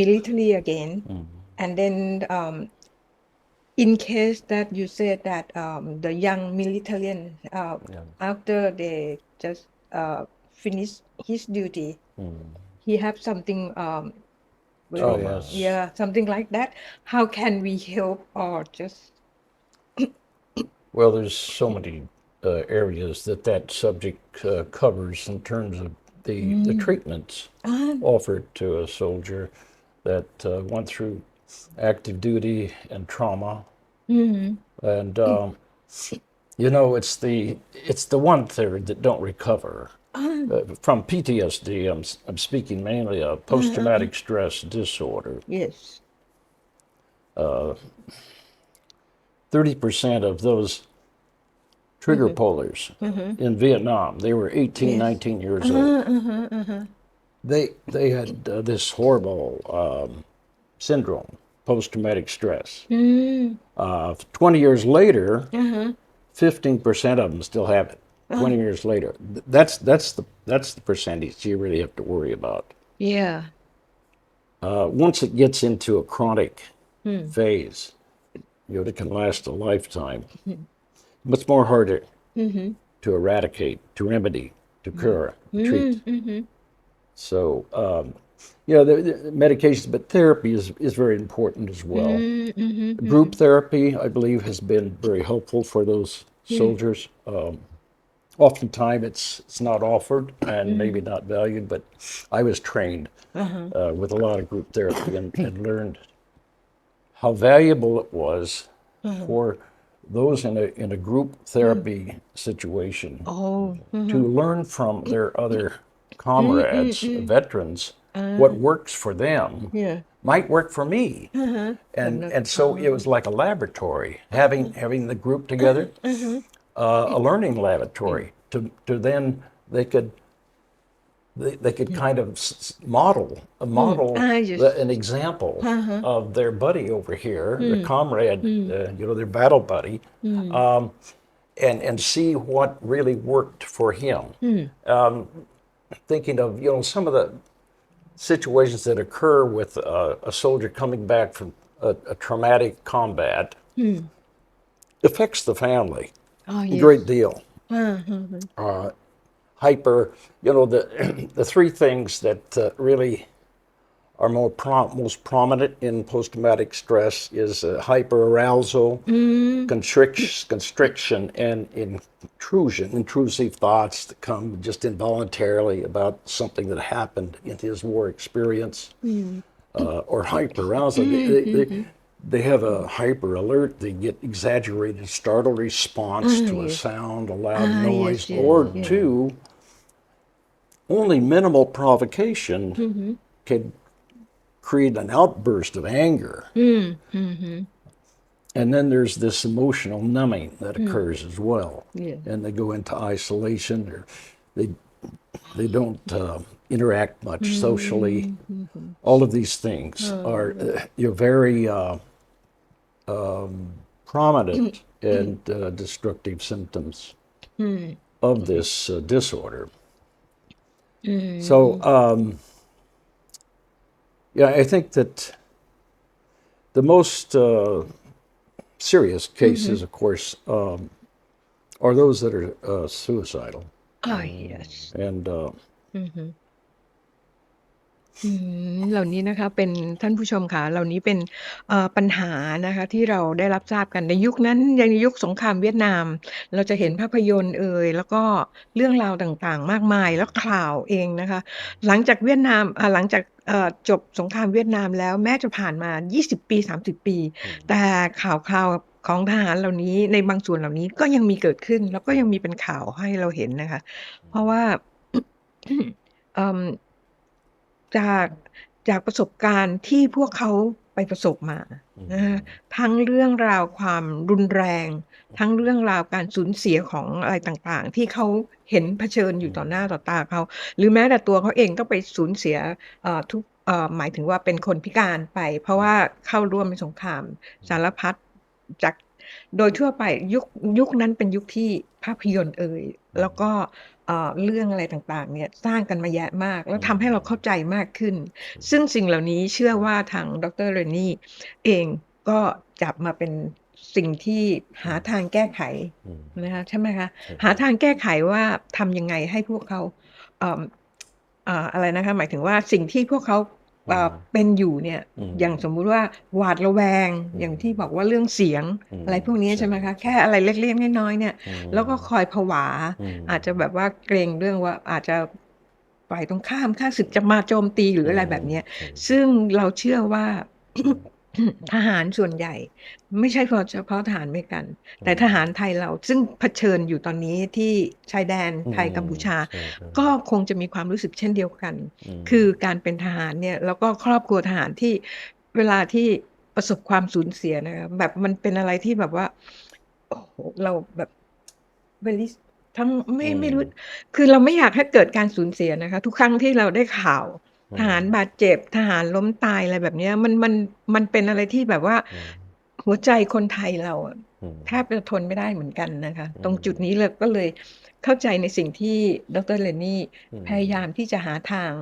military again and then in case that you said that the young militarian after they just finish his duty he have something Oh, yes. yeah something like that how can we help or just Well, there's so many areas that subject covers in terms of the treatments offered to a soldier that went through active duty and trauma. And it's the one third that don't recover from PTSD. I'm speaking mainly of post-traumatic stress disorder. yes 30% of those trigger pullers in Vietnam, they were 18, 19 years old. They had this horrible syndrome, post-traumatic stress. 20 years later, 15% of them still have it. 20 years later, that's the percentage you really have to worry about. yeah Once it gets into a chronic phase, it can last a lifetime. Much more harder to eradicate, to remedy, to cure, treat. So, the medications, but therapy is very important as well. Group therapy, I believe, has been very helpful for those soldiers. Oftentimes, it's not offered and maybe not valued, but I was trained with a lot of group therapy and learned how valuable it was for those in a group therapy situation to learn from their other comrades, veterans, what works for them might work for me. And so it was like a laboratory, having the group together, a learning laboratory to then they could kind of model an example of their buddy over here, the comrade, their battle buddy, and see what really worked for him. Thinking of some of the situations that occur with a soldier coming back from a traumatic combat affects the family a great deal. Hyper, the three things that really are most prominent in post-traumatic stress is hyperarousal, constriction, and intrusive thoughts that come just involuntarily about something that happened in his war experience, or hyperarousal. they have a hyper alert. They get exaggerated startle response to a yes. sound, a loud noise, yes, or yes. two, only minimal provocation can create an outburst of anger. And then there's this emotional numbing that occurs as well. Yeah. And they go into isolation, or they don't interact much socially. All of these things are very prominent and destructive symptoms of this disorder. So, yeah, I think that the most serious cases, of course, are those that are suicidal. Oh, yes. And เหล่านี้นะคะเป็นท่านผู้ชมค่ะเหล่านี้เป็นปัญหานะคะที่เราได้รับทราบกันในยุคนั้นในยุคสงครามเวียดนามเราจะเห็นภาพยนตร์แล้วก็เรื่องราวต่างๆมากมายแล้วข่าวเองนะคะหลังจากเวียดนามหลังจากจบสงครามเวียดนามแล้วแม้จะผ่านมา20ปี30ปีแต่ข่าวของทหารเหล่านี้ในบางส่วนเหล่านี้ก็ยังมีเกิดขึ้นแล้วก็ยังมีเป็นข่าวให้เราเห็นนะคะเพราะว่า เอ่อ จากประสบการณ์ที่พวกเขาไปประสบมานะคะทั้งเรื่องราวความรุนแรงทั้งเรื่องราวการสูญเสียของอะไรต่างๆที่เขาเห็นเผชิญอยู่ต่อหน้าต่อตาเขาหรือแม้แต่ตัวเขาเองก็ไปสูญเสียทุกหมายถึงว่าเป็นคนพิการไปเพราะว่าเข้าร่วมในสงครามสารพัดจากโดยทั่วไปยุคนั้นเป็นยุคที่ภาพยนตร์แล้วก็เรื่องอะไรต่างๆเนี่ยสร้างกันมาแยะมากแล้วทำให้เราเข้าใจมากขึ้นซึ่งสิ่งเหล่านี้เชื่อว่าทางดร. Lanny เองก็จับมาเป็นสิ่งที่หาทางแก้ไขนะคะใช่ไหมคะหาทางแก้ไขว่าทำยังไงให้พวกเขาอะไรนะคะหมายถึงว่าสิ่งที่พวกเขาเป็นอยู่เนี่ยอย่างสมมุติว่าหวาดระแวงอย่างที่บอกว่าเรื่องเสียงอะไรพวกนี้ใช่ไหมคะแค่อะไรเล็กๆน้อยๆเนี่ยแล้วก็คอยผวาอาจจะแบบว่าเกรงเรื่องว่าอาจจะฝ่ายตรงข้ามข้าศึกจะมาโจมตีหรืออะไรแบบนี้ซึ่งเราเชื่อว่า ทหารส่วนใหญ่ไม่ใช่เฉพาะทหารอเมริกันแต่ทหารไทยเราซึ่งเผชิญอยู่ตอนนี้ที่ชายแดนไทยกัมพูชาก็คงจะมีความรู้สึกเช่นเดียวกันคือการเป็นทหารเนี่ยแล้วก็ครอบครัวทหารที่เวลาที่ประสบความสูญเสียนะคะแบบมันเป็นอะไรที่แบบว่าโอ้โหเราแบบทั้งไม่รู้คือเราไม่อยากให้เกิดการสูญเสียนะคะทุกครั้งที่เราได้ข่าวทหารบาดเจ็บทหารล้มตายอะไรแบบนี้มันเป็นอะไรที่แบบว่าหัวใจคนไทยเราแทบจะทนไม่ได้เหมือนกันนะคะตรงจุดนี้เลยก็เลยเข้าใจในสิ่งที่ดร. Lanny พยายามที่จะหาทาง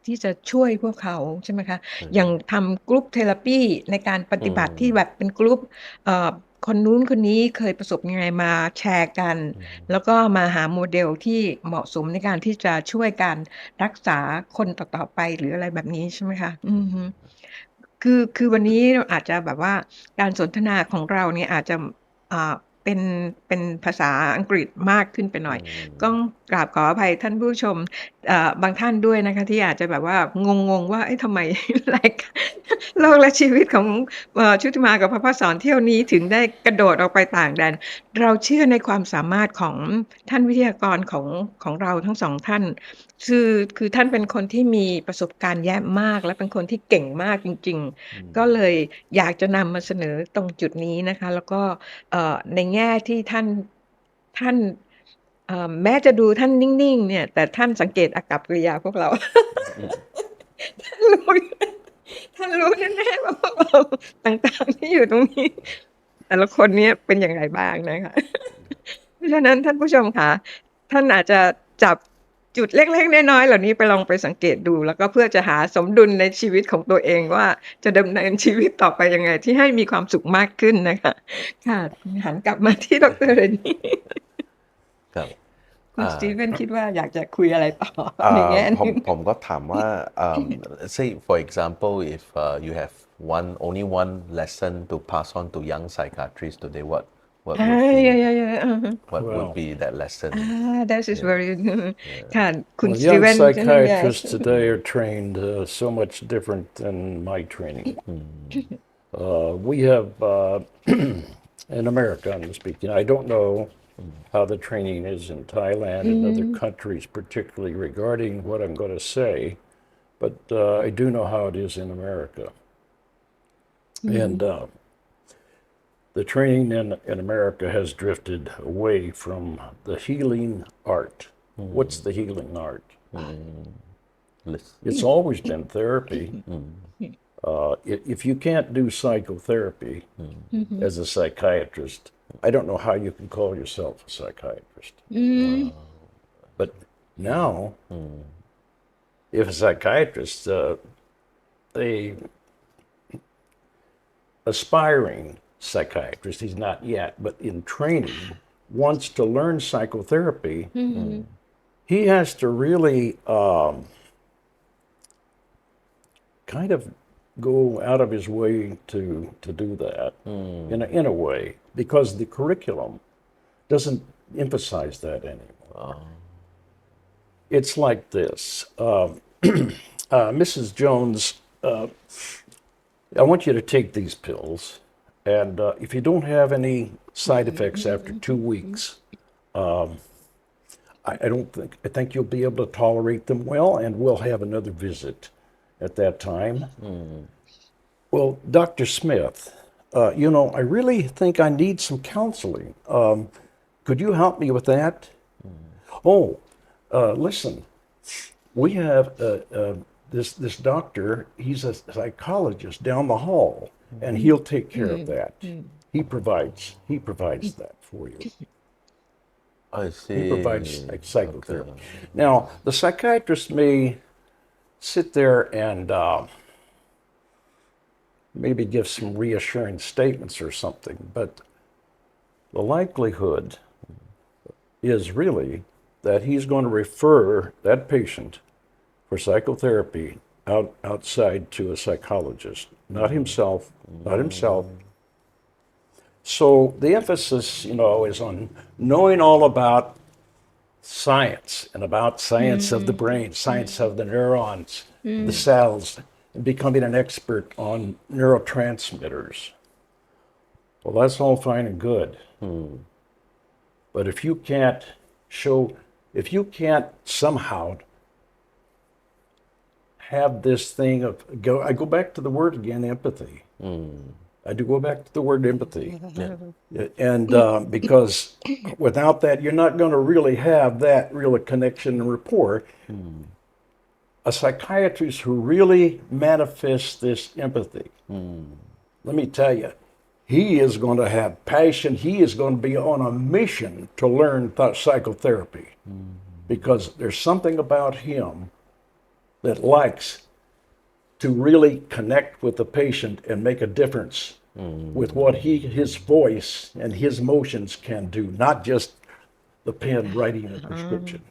ที่จะช่วยพวกเขาใช่ไหมคะอย่างทำกรุ๊ปเทอราปีในการปฏิบัติที่แบบเป็นกรุ๊ปคนนู้นคนนี้เคยประสบยังไงมาแชร์กันแล้วก็มาหาโมเดลที่เหมาะสมในการที่จะช่วยการรักษาคนต่อๆไปหรืออะไรแบบนี้ใช่ไหมคะคือวันนี้เราอาจจะแบบว่าการสนทนาของเราเนี่ยอาจจะเป็นภาษาอังกฤษมากขึ้นไปหน่อยก็กราบขออภัยท่านผู้ชมบางท่านด้วยนะคะที่อาจจะแบบว่างงว่าทำไมรายการโลกและชีวิตของชุติมากับพระพัฒสอนเที่ยวนี้ถึงได้กระโดดออกไปต่างแดนเราเชื่อในความสามารถของท่านวิทยากรของเราทั้งสองท่านคือท่านเป็นคนที่มีประสบการณ์แย่มากและเป็นคนที่เก่งมากจริงๆก็เลยอยากจะนำมาเสนอตรงจุดนี้นะคะแล้วก็ในแง่ที่ท่านแม้จะดูท่านนิ่งๆเนี่ยแต่ท่านสังเกตอากัปกิริยาพวกเรา ท่านรู้แน่ๆว่าพวกเราต่างๆที่อยู่ตรงนี้แต่ละคนนี้เป็นอย่างไรบ้างนะคะเพราะฉะนั้นท่านผู้ชมค่ะท่านอาจจะจับจุดเล็กๆน้อยๆเหล่านี้ไปลองไปสังเกตดูแล้วก็เพื่อจะหาสมดุลในชีวิตของตัวเองว่าจะดำเนินชีวิตต่อไปยังไงที่ให้มีความสุขมากขึ้นนะคะค่ะหันกลับมาที่ดร. Lanny ครับคุณสตีเฟนคิดว่าอยากจะคุยอะไรต่ออย่างเงี้ยผมก็ถามว่าsay for example if you have only one lesson to pass on to young psychiatrists today what would be that lesson that is very ค่ะคุณสตี young เฟน psychiatrists today are trained so much different than my training. We have, in America, I'm speaking, I don't know how the training is in Thailand and other countries, particularly regarding what I'm going to say, but I do know how it is in America. And the training in America has drifted away from the healing art. What's the healing art? Listen. It's always been therapy. If you can't do psychotherapy as a psychiatrist, I don't know how you can call yourself a psychiatrist. But now, if a psychiatrist, a aspiring psychiatrist, he's not yet, but in training, wants to learn psychotherapy, he has to really kind of go out of his way to do that in a way, because the curriculum doesn't emphasize that anymore. It's like this. Mrs. Jones, I want you to take these pills, and if you don't have any side effects after 2 weeks, I think you'll be able to tolerate them well, and we'll have another visit at that time. Well, Dr. Smith, I really think I need some counseling. Could you help me with that? Oh, listen, we have this doctor. He's a psychologist down the hall, and he'll take care of that. He provides that for you. I see. He provides psychotherapy. Now, the psychiatrist may sit there and maybe give some reassuring statements or something, but the likelihood is really that he's going to refer that patient for psychotherapy outside to a psychologist, not himself. So the emphasis, is on knowing all about science and about science of the brain, science of the neurons, the cells, and becoming an expert on neurotransmitters. Well, that's all fine and good. But if you can't somehow have this thing I go back to the word again, empathy. I do go back to the word empathy. And because without that, you're not going to really have that real connection and rapport. A psychiatrist who really manifests this empathy, let me tell you, he is going to have passion. He is going to be on a mission to learn psychotherapy, because there's something about him that likes to really connect with the patient and make a difference with what his voice and his motions can do, not just the pen writing a prescription.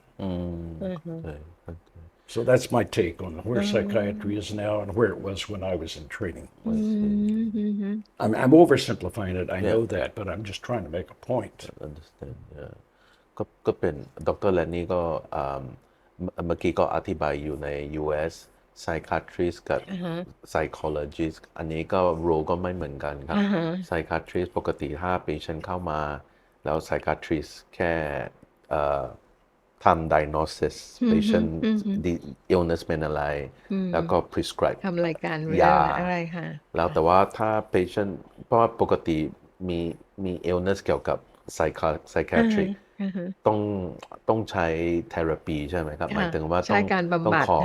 So that's my take on where psychiatry is now and where it was when I was in training. I'm oversimplifying it, I know that, but I'm just trying to make a point. Understand. Yeah. ก็เป็นดรแลนนี่ก็เมื่อกี้ก็อธิบายอยู่ใน US psychiatrist กับ psychologist อันนี้ก็ role ก็ไม่เหมือนกันครับ psychiatrist ปกติถ้า patient เข้ามาแล้ว psychiatrist แค่ทำ diagnosis patient illness เป็นอะไรแล้วก็ prescribe ทำรายการเว ยา ลาอะไรค่ะ แล้วแต่ว่าถ้า patient เพราะว่าปกติมี illness เกี่ยวกับ psychiatric ต้องใช้ therapy ใช่ไหมครับหมายถึงว่า ใช้การบำบัด ต้องขอ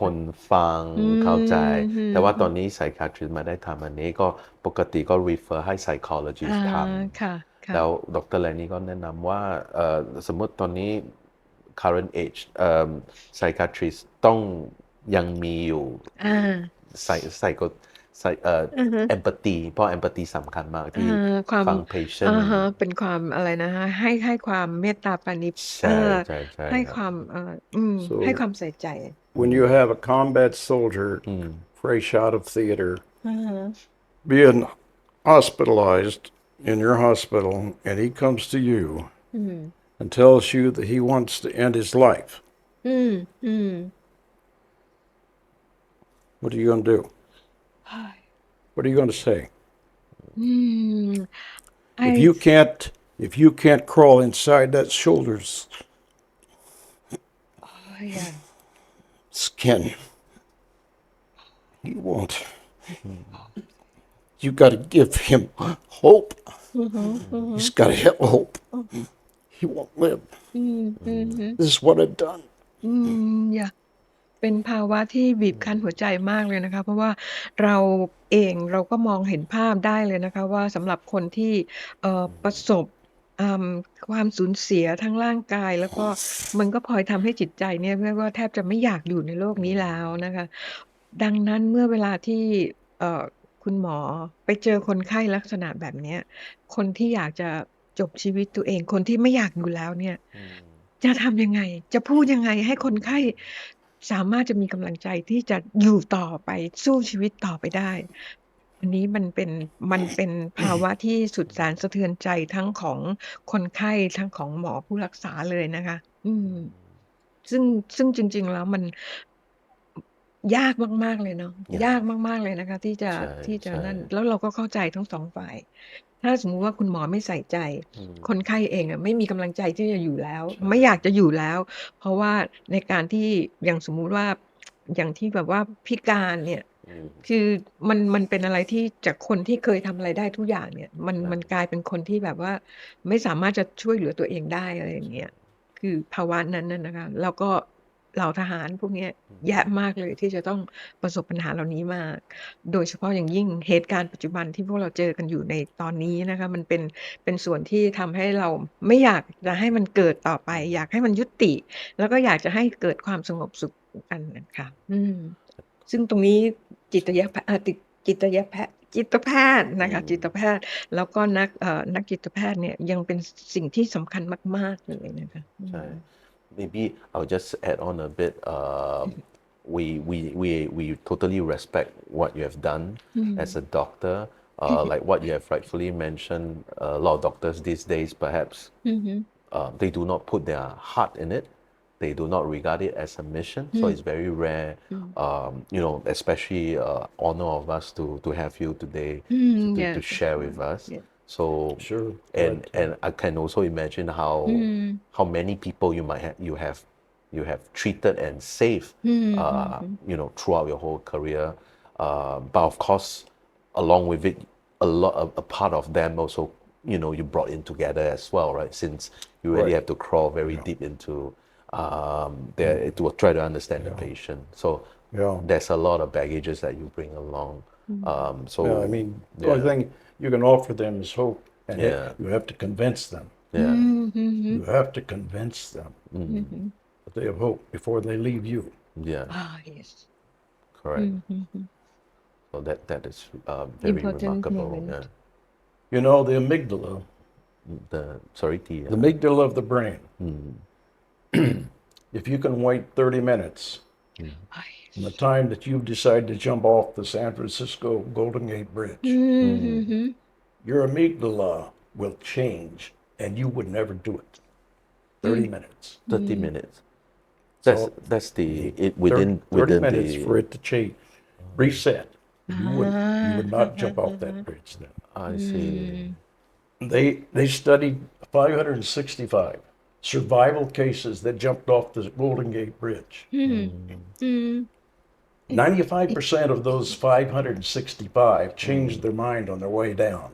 คนฟังเข้าใจ แต่ว่าตอนนี้ psychiatrist มาได้ทำอันนี้ก็ปกติก็ refer ให้ psychologist ทำแล้วดรแลนนี่ก็แนะนำว่าสมมติตอนนี้ current age psychiatrist ต้องยังมีอยู่empathy เพราะ empathy สำคัญมากที่ฟัง patient เป็นความอะไรนะคะให้ความเมตตาปราณีให้ความให้ความใส่ใจ When you have a combat soldier fresh out of theater being hospitalized in your hospital, and he comes to you and tells you that he wants to end his life, what are you going to do? What are you going to say? If I you can't crawl inside that shoulder's yeah skin, you won't. You got to give him hope. He's got to have hope. He won't live. This is what I've done. yeah เป็นภาวะที่บีบคั้นหัวใจมากเลยนะคะเพราะว่าเราเองเราก็มองเห็นภาพได้เลยนะคะว่าสำหรับคนที่ประสบอ่าความสูญเสียทั้งร่างกายแล้วก็มันก็พลอยทำให้จิตใจเนี่ยเรียกว่าแทบจะไม่อยากอยู่ในโลกนี้แล้วนะคะดังนั้นเมื่อเวลาที่เอ่อคุณหมอไปเจอคนไข้ลักษณะแบบเนี้ยคนที่อยากจะจบชีวิตตัวเองคนที่ไม่อยากอยู่แล้วเนี่ยจะทำยังไงจะพูดยังไงให้คนไข้สามารถจะมีกำลังใจที่จะอยู่ต่อไปสู้ชีวิตต่อไปได้อันนี้มันเป็นภาวะที่สุดแสนสะเทือนใจทั้งของคนไข้ทั้งของหมอผู้รักษาเลยนะคะซึ่งจริงๆแล้วมันยากมากๆเลยเนาะยากมากๆเลยนะคะที่จะใช่ที่จะ ใช่ นั่นแล้วเราก็เข้าใจทั้งสองฝ่ายถ้าสมมุติว่าคุณหมอไม่ใส่ใจคนไข้เองอะไม่มีกำลังใจที่จะอยู่แล้วไม่อยากจะอยู่แล้ว เพราะว่าในการที่อย่างสมมุติว่าอย่างที่แบบว่าพิการเนี่ยคือมันเป็นอะไรที่จากคนที่เคยทำอะไรได้ทุกอย่างเนี่ยมันกลายเป็นคนที่แบบว่าไม่สามารถจะช่วยเหลือตัวเองได้อะไรอย่างเงี้ยคือภาวะนั้นน่ะนะคะแล้วก็เหล่าทหารพวกเนี้ยแย่มากเลยที่จะต้องประสบปัญหาเหล่านี้มากโดยเฉพาะอย่างยิ่งเหตุการณ์ปัจจุบันที่พวกเราเจอกันอยู่ในตอนนี้นะคะมันเป็นส่วนที่ทำให้เราไม่อยากจะให้มันเกิดต่อไปอยากให้มันยุติ แล้วก็อยากจะให้เกิดความสงบสุขกันนะคะซึ่งตรงนี้จิตแพทย์นะคะจิตแพทย์แล้วก็นักจิตแพทย์เนี่ยยังเป็นสิ่งที่สำคัญมากๆเลยนะคะ ใช่ maybe I'll just add on a bit we totally respect what you have done as a doctor like what you have rightfully mentioned a lot of doctors these days perhaps they do not put their heart in it they do not regard it as a mission so it's very rare you know especially honor of us to have you today to share with us so Sure. and I can also imagine how many people you have treated and saved you know throughout your whole career but of course along with it a part of them also you know you brought in together as well right since you really have to crawl very deep into there to try to understand the patient so there's a lot of baggages that you bring along so I mean, the only thing you can offer them is hope, and you have to convince them. You have to convince them that they have hope before they leave you. yes correct so that is very Important remarkable moment. You know, the amygdala, the amygdala of the brain. If you can wait 30 minutes from the time that you decide to jump off the San Francisco Golden Gate Bridge, your amygdala will change and you would never do it. 30 minutes. 30 minutes So, that's the it 30 within 30 minutes the for it to change, reset. You would not jump off that bridge then. I see They studied 565 survival cases that jumped off the Golden Gate Bridge. 95% of those 565 changed their mind on their way down.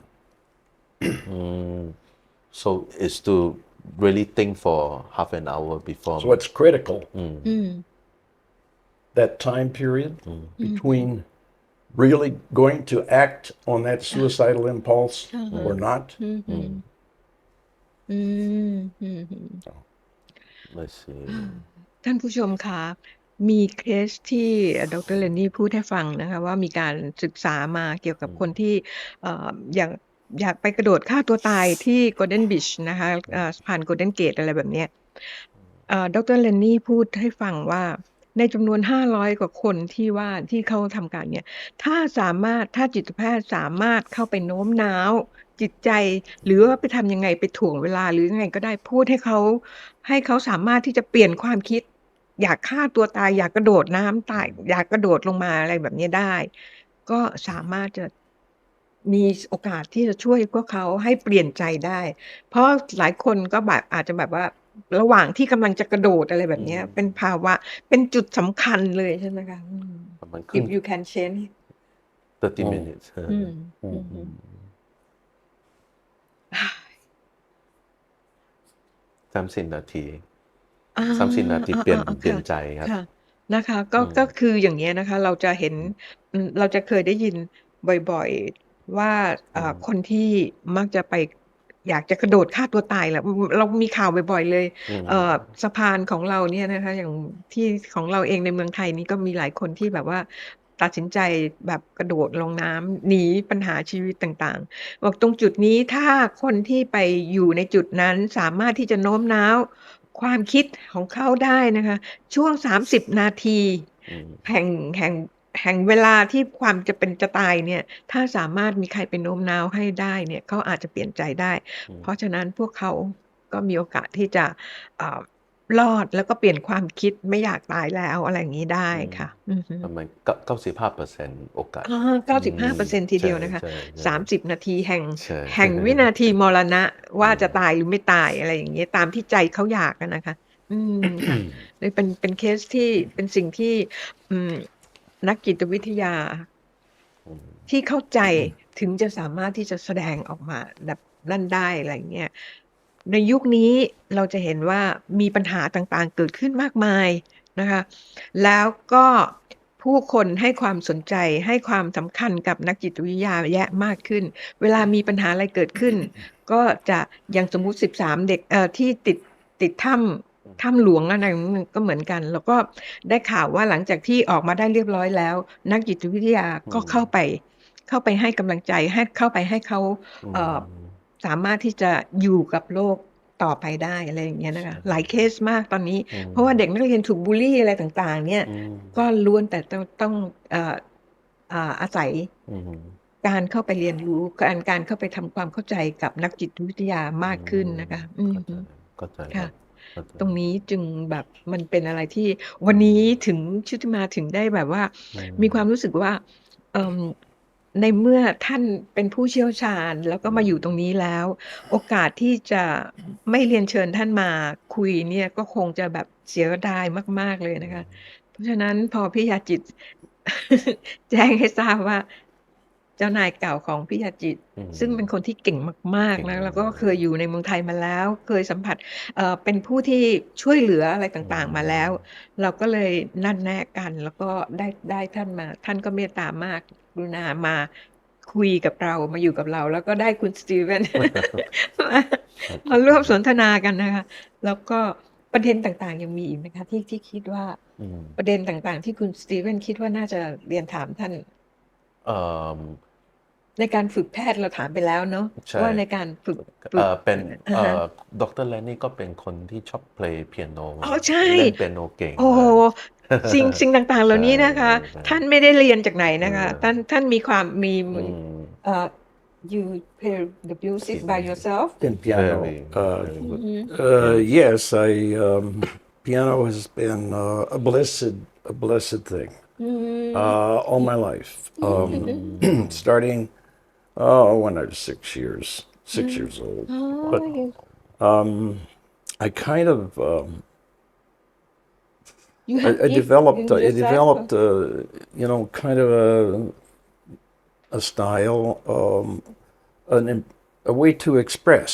so it's to really think for half an hour before So it's critical that time period between really going to act on that suicidal impulse or not. let's see ท่านผู้ชมคะมีเคสที่ดรเลนนี่พูดให้ฟังนะคะว่ามีการศึกษามาเกี่ยวกับคนที่อยากไปกระโดดฆ่าตัวตายที่โกลเด้นบีชนะคะสะพานโกลเด้นเกตอะไรแบบเนี้ยดรเลนนี่พูดให้ฟังว่าในจำนวน500กว่าคนที่เขาทำการเนี่ยถ้าจิตแพทย์สามารถเข้าไปโน้มน้าวจิตใจหรือว่าไปทำยังไงไปถ่วงเวลาหรือยังไงก็ได้พูดให้เขาสามารถที่จะเปลี่ยนความคิดอยากฆ่าตัวตายอยากกระโดดน้ำตายอยากกระโดดลงมาอะไรแบบนี้ได้ก็สามารถจะ มีโอกาสที่จะช่วยพวกเขาให้เปลี่ยนใจได้ เพราะหลายคนก็แบบอาจจะแบบว่าระหว่างที่กำลังจะกระโดดอะไรแบบเนี้ยเป็นภาวะเป็นจุดสำคัญเลยใช่ไหมคะประมาณครึ่ if ง you can change 30 minutes อืม30 นาที อา30 นาทีเปลี่ยนใจครับ ค่ะนะคะก็คืออย่างเงี้ยนะคะเราจะเห็นเราจะเคยได้ยินบ่อยๆว่าคนที่มักจะไปอยากจะกระโดดฆ่าตัวตายแหละเรามีข่าวบ่อยๆเลยสะพานของเราเนี่ยนะคะอย่างที่ของเราเองในเมืองไทยนี่ก็มีหลายคนที่แบบว่าตัดสินใจแบบกระโดดลงน้ำหนีปัญหาชีวิตต่างๆบอกตรงจุดนี้ถ้าคนที่ไปอยู่ในจุดนั้นสามารถที่จะโน้มน้าวความคิดของเขาได้นะคะช่วง30นาทีแห่งแห่งแห่งเวลาที่ความจะเป็นจะตายเนี่ยถ้าสามารถมีใครไปโน้มน้าวให้ได้เนี่ยเขาอาจจะเปลี่ยนใจได้เพราะฉะนั้นพวกเขาก็มีโอกาสที่จะอ่ารอดแล้วก็เปลี่ยนความคิดไม่อยากตายแล้วอะไรอย่างงี้ได้ค่ะอือฮึ ประมาณ95%โอกาส 95%ทีเดียวนะคะใช่30นาทีแห่งใช่ แห่งวินาทีมรณะว่าจะตายหรือไม่ตายอะไรอย่างงี้ตามที่ใจเขาอยากอะนะคะค่ะเลยเป็นเคสที่เป็นสิ่งที่อืมนักจิตวิทยาที่เข้าใจถึงจะสามารถที่จะแสดงออกมาแบบนั่นได้อะไรอย่างเงี้ยในยุคนี้เราจะเห็นว่ามีปัญหาต่างๆเกิดขึ้นมากมายนะคะแล้วก็ผู้คนให้ความสนใจให้ความสำคัญกับนักจิตวิทยาแยะมากขึ้นเวลามีปัญหาอะไรเกิดขึ้นก็จะอย่างสมมุติ13เด็กที่ติดถ้ำหลวงอะไรก็เหมือนกันแล้วก็ได้ข่าวว่าหลังจากที่ออกมาได้เรียบร้อยแล้วนักจิตวิทยาก็เข้าไปให้กำลังใจเข้าไปให้เขาสามารถที่จะอยู่กับโลกต่อไปได้อะไรอย่างเงี้ยนะคะหลายเคสมากตอนนี้เพราะว่าเด็กนักเรียนถูกบุลลีอะไรต่างๆเนี่ยก็ล้วนแต่ต้องอาศัยการเข้าไปเรียนรู้การเข้าไปทำความเข้าใจกับนักจิตวิทยามากขึ้นนะคะเข้าใจครั ค่ะ บเข้าใจ ตรงนี้จึงแบบมันเป็นอะไรที่วันนี้ถึงชุติมาถึงได้แบบว่ามีความรู้สึกว่าเอ่อในเมื่อท่านเป็นผู้เชี่ยวชาญแล้วก็มาอยู่ตรงนี้แล้วโอกาสที่จะไม่เรียนเชิญท่านมาคุยเนี่ยก็คงจะแบบเสียดายมากๆเลยนะคะเพราะฉะนั้นพอพี่ยาจิต แจ้งให้ทราบว่าเจ้านายเก่าของพี่ยาจิตซึ่งเป็นคนที่เก่งมากๆนะแล้วก็เคยอยู่ในเมืองไทยมาแล้วเคยสัมผัสเป็นผู้ที่ช่วยเหลืออะไรต่างๆมาแล้วเราก็เลยนัดแนะกันแล้วก็ได้ท่านมาท่านก็เมตตามากกรุณามาคุยกับเรามาอยู่กับเราแล้วก็ได้คุณสตีเวน มาร่วมสนทนากันนะคะแล้วก็ประเด็นต่างๆยังมีอีกไหมคะที่คิดว่าประเด็นต่างๆที่คุณสตีเวนคิดว่าน่าจะเรียนถามท่าน เอ่อ ในการฝึกแพทย์เราถามไปแล้วเนาะ ใช่ ว่าในการฝึก เป็น ฮะ ดรแลนนี่ก็เป็นคนที่ชอบเพลย์เปียโน อ๋อใช่ เล่นเปียโนเก่ง โอ้โห มาก สิ่งต่างๆ เหล่านี้นะคะ ใช่ ท่านไม่ได้เรียนจากไหนนะคะ ท่านมีความมี อืม you play the music by yourself In piano. Very good. Yes, piano has been a blessed thing all my life. Starting when I was 6 years old. But I kind of you have I gift developed in I yourself? developed kind of a style, a way to express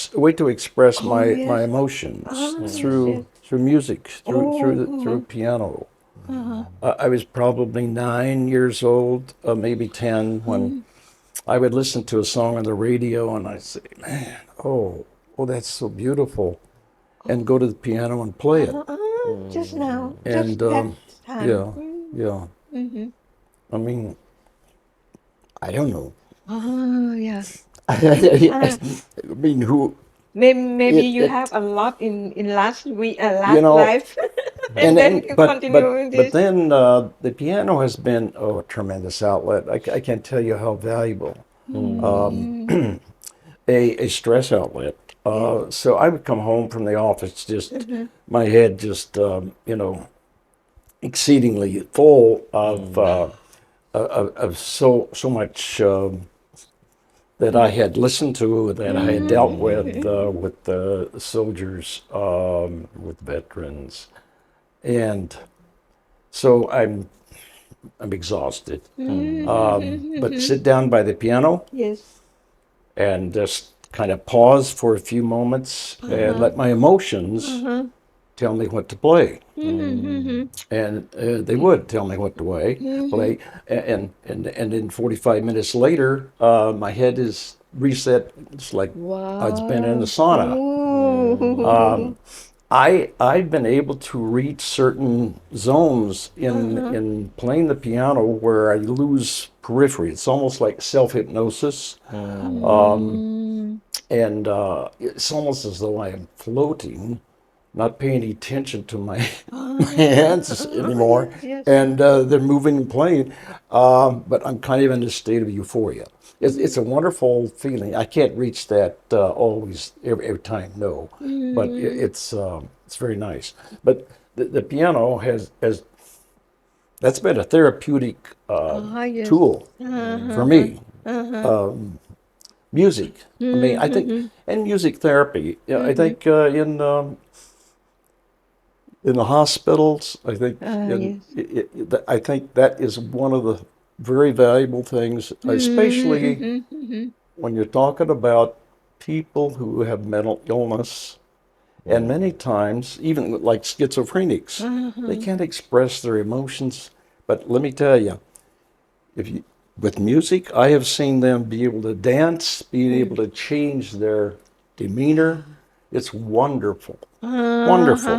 my yes. my emotions yes, through yes. through music through piano. I was probably 9 years old, maybe 10, when I would listen to a song on the radio and I'd say, "Man, oh, that's so beautiful," and go to the piano and play it. Just now And just that time yeah. I mean, I don't know. yeah I mean, who maybe you it- have a lot in last week last know, life and then you continue with but this then the piano has been a tremendous outlet. I can't tell you how valuable. A stress outlet. So I would come home from the office just my head just exceedingly full of so much that I had listened to, that I had dealt with the soldiers, with veterans, and so I'm exhausted. But sit down by the piano yes and just kind of pause for a few moments and let my emotions tell me what to play. And they would tell me what to play. And then 45 minutes later, my head is reset. It's like I've been in the sauna. I've been able to reach certain zones in playing the piano where I lose periphery. It's almost like self-hypnosis. And it's almost as though I am floating, not paying attention to my, my hands anymore. yes. And they're moving and playing. But I'm kind of in a state of euphoria. It's a wonderful feeling. I can't reach that always every time, no. But it's very nice. But the piano has that's been a therapeutic yes. tool for me. Music. I mean, I think, and music therapy. Yeah, I think in the hospitals, I think I think that is one of the very valuable things, especially when you're talking about people who have mental illness, and many times, even like schizophrenics, they can't express their emotions. But let me tell you, with music, I have seen them be able to dance, being able to change their demeanor. It's wonderful, wonderful.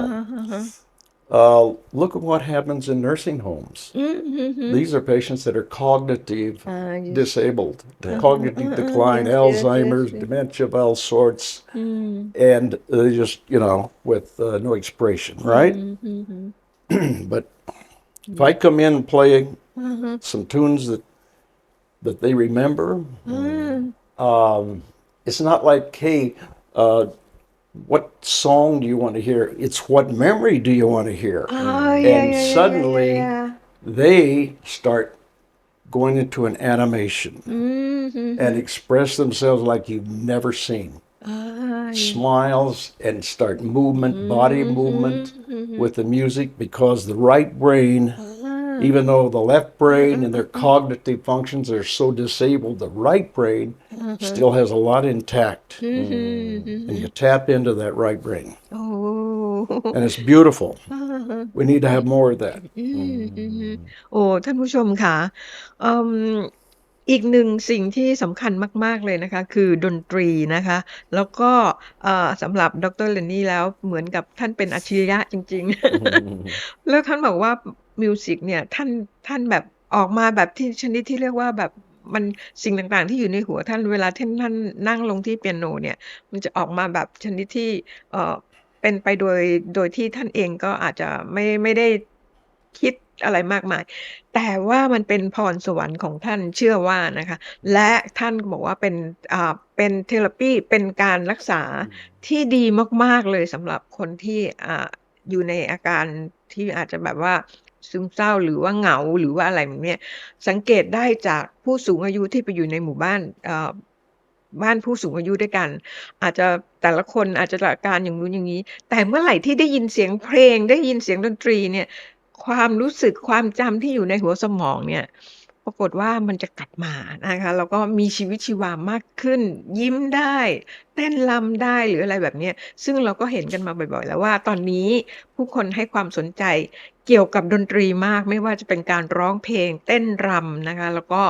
Look at what happens in nursing homes. These are patients that are cognitive disabled, cognitive decline, Alzheimer's, dementia of all sorts, and they just, with no expression, right? But if I come in playing some tunes that they remember, it's not like, hey, what song do you want to hear? It's what memory do you want to hear? And suddenly they start going into an animation and express themselves like you've never seen. Smiles and start movement, body movement with the music, because the right brain, even though the left brain and their cognitive functions are so disabled, the right brain still has a lot intact. And you tap into that right brain. And it's beautiful. We need to have more of that. โอ้ท่านผู้ชมค่ะอืมอีกหนึ่งสิ่งที่สำคัญมากๆเลยนะคะคือดนตรีนะคะแล้วก็สำหรับดร. Lanny แล้วเหมือนกับท่านเป็นอัจฉริยะจริงๆแล้วท่านบอกว่ามิวสิกเนี่ยท่านแบบออกมาแบบที่ชนิดที่เรียกว่าแบบมันสิ่งต่างๆที่อยู่ในหัวท่านเวลาท่านนั่งลงที่เปียโนเนี่ยมันจะออกมาแบบชนิดที่เป็นไปโดยที่ท่านเองก็อาจจะไม่ได้คิดอะไรมากมายแต่ว่ามันเป็นพรสวรรค์ของท่านเชื่อว่านะคะและท่านก็บอกว่าเป็นเทอราปีเป็นการรักษาที่ดีมากๆเลยสำหรับคนที่อยู่ในอาการที่อาจจะแบบว่าซึมเศร้าหรือว่าเหงาหรือว่าอะไรแบบเนี้ยสังเกตได้จากผู้สูงอายุที่ไปอยู่ในหมู่บ้านบ้านผู้สูงอายุด้วยกันอาจจะแต่ละคนอาจจะอาการอย่างนู้นอย่างนี้แต่เมื่อไหร่ที่ได้ยินเสียงเพลงได้ยินเสียงดนตรีเนี่ยความรู้สึกความจำที่อยู่ในหัวสมองเนี่ยปรากฏว่ามันจะกลับมานะคะแล้วก็มีชีวิตชีวามากขึ้นยิ้มได้เต้นรำได้หรืออะไรแบบเนี้ยซึ่งเราก็เห็นกันมาบ่อยๆแล้วว่าตอนนี้ผู้คนให้ความสนใจเกี่ยวกับดนตรีมากไม่ว่าจะเป็นการร้องเพลงเต้นรำนะคะแล้วก็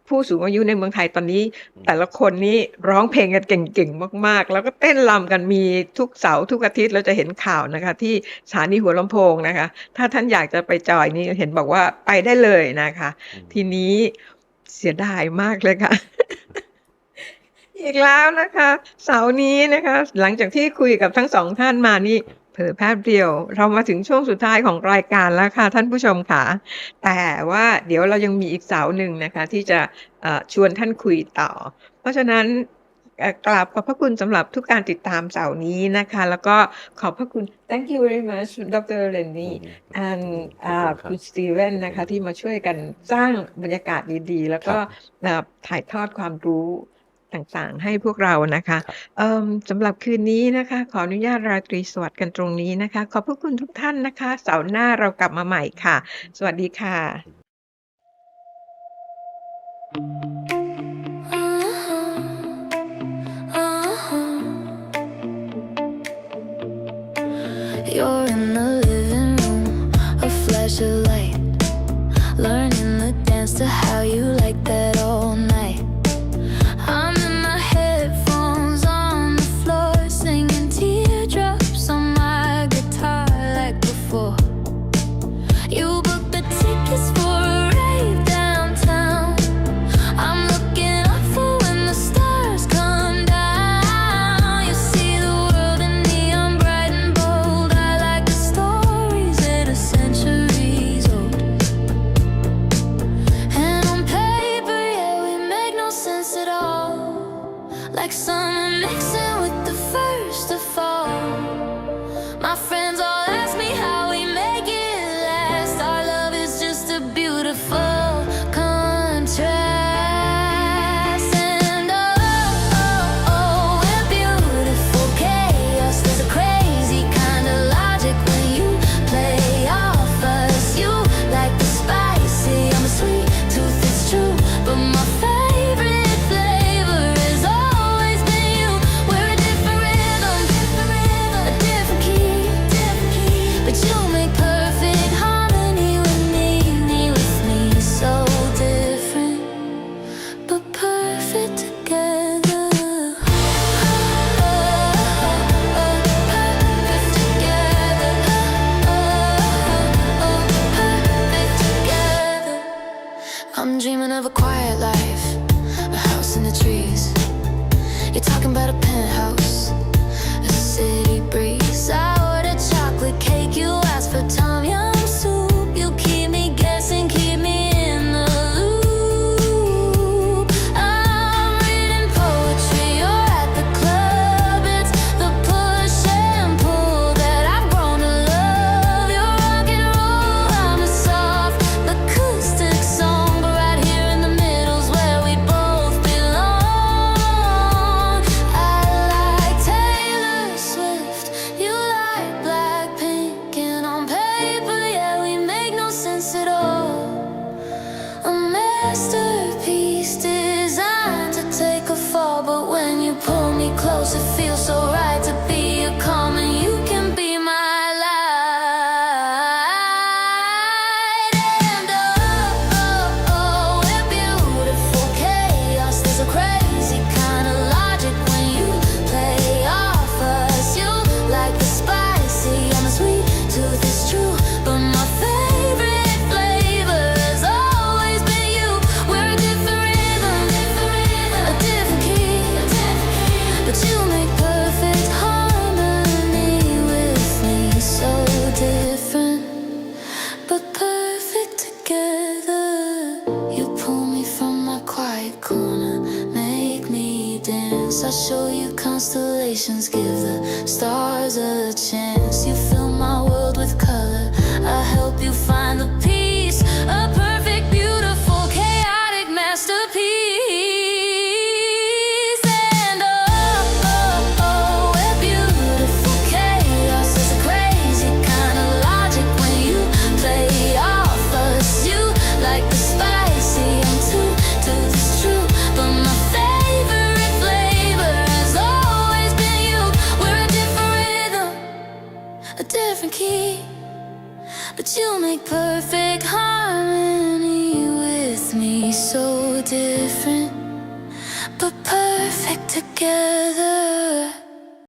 ผู้สูงอายุในเมืองไทยตอนนี้แต่ละคนนี้ร้องเพลงกันเก่งๆมากๆแล้วก็เต้นรำกันมีทุกเสาร์ทุกอาทิตย์เราจะเห็นข่าวนะคะที่สถานีหัวลำโพงนะคะถ้าท่านอยากจะไปจอยนี่เห็นบอกว่าไปได้เลยนะคะทีนี้เสียดายมากเลยค่ะ อีกแล้วนะคะเสาร์นี้นะคะหลังจากที่คุยกับทั้งสองท่านมานี่เผลอแป๊บเดียวเรามาถึงช่วงสุดท้ายของรายการแล้วค่ะท่านผู้ชมค่ะแต่ว่าเดี๋ยวเรายังมีอีกเสาร์หนึ่งนะคะที่จะชวนท่านคุยต่อเพราะฉะนั้นกราบขอบพระคุณสำหรับทุกการติดตามเสาร์นี้นะคะแล้วก็ขอบพระคุณ Thank you very much Dr. Lanny and คุณ Steven นะคะที่มาช่วยกันสร้างบรรยากาศดีๆแล้วก็ถ่ายทอดความรู้ ต่างๆให้พวกเรานะคะสำหรับคืนนี้นะคะขออนุญาตราตรีสวัสดิ์กันตรงนี้นะคะขอบพระคุณทุกท่านนะคะเสาร์หน้าเรากลับมาใหม่ค่ะสวัสดีค่ะ You're in the living room, a flash of light, learning the dance to how you like that all night. I'm in my headphones on the floor, singing teardrops on my guitar like before. You booked the tickets for a rave downtown. I'm looking up for when the stars come down. You see the world in neon bright and bold. I like the stories that are centuries old. And on paper, yeah, we make no sense at all. Like summer mixing with the first of fall. My friends all ask me how we make it last. Our love is just a beautiful contrast. And we're beautiful chaos. There's a crazy kind of logic when you play off us. You like the spicy, I'm a sweet tooth, it's true. But my favorite flavor has always been you. We're a different rhythm, a different key. But you make perfect harmony with me, so different, but perfect together. Perfect together. Perfect together. I'm dreaming of a quiet life, a house in the trees. You're talking about a penthouse, a city breeze. I ordered chocolate cake, you asked for tom yum soup. You keep me guessing, keep me in the loop. I'm reading poetry, you're at the club. It's the push and pull that I've grown to love. You're rock and roll, I'm a soft acoustic song. But right here in the middle's where we both belong. I like Taylor Swift, you like Blackpink. And on paper, yeah, we make no sense at all. A masterpiece designed to take a fall. But when you pull me close, it feels so right to be a calm. And you can be my light. And we're beautiful chaos. There's a crazy kind of logic when you play off us. You like the spicy, I'm a sweet tooth, it's true. But my favorite flavor has always been you. We're a different rhythm, a different key. But you make perfect harmony with me, so different, but perfect together. You pull me from my quiet corner, make me dance. I show you constellations, give the stars a chance. You fill my world with color, I help you find the peace. A perfect, beautiful, chaotic masterpiece. And we're beautiful chaos. There's a crazy kind of logic when you play off us. You like the spicy, I'm too it's true. But my favorite flavor has always been you. We're a different rhythm, a different key. But you make perfect harmony with me, so different, but perfect together.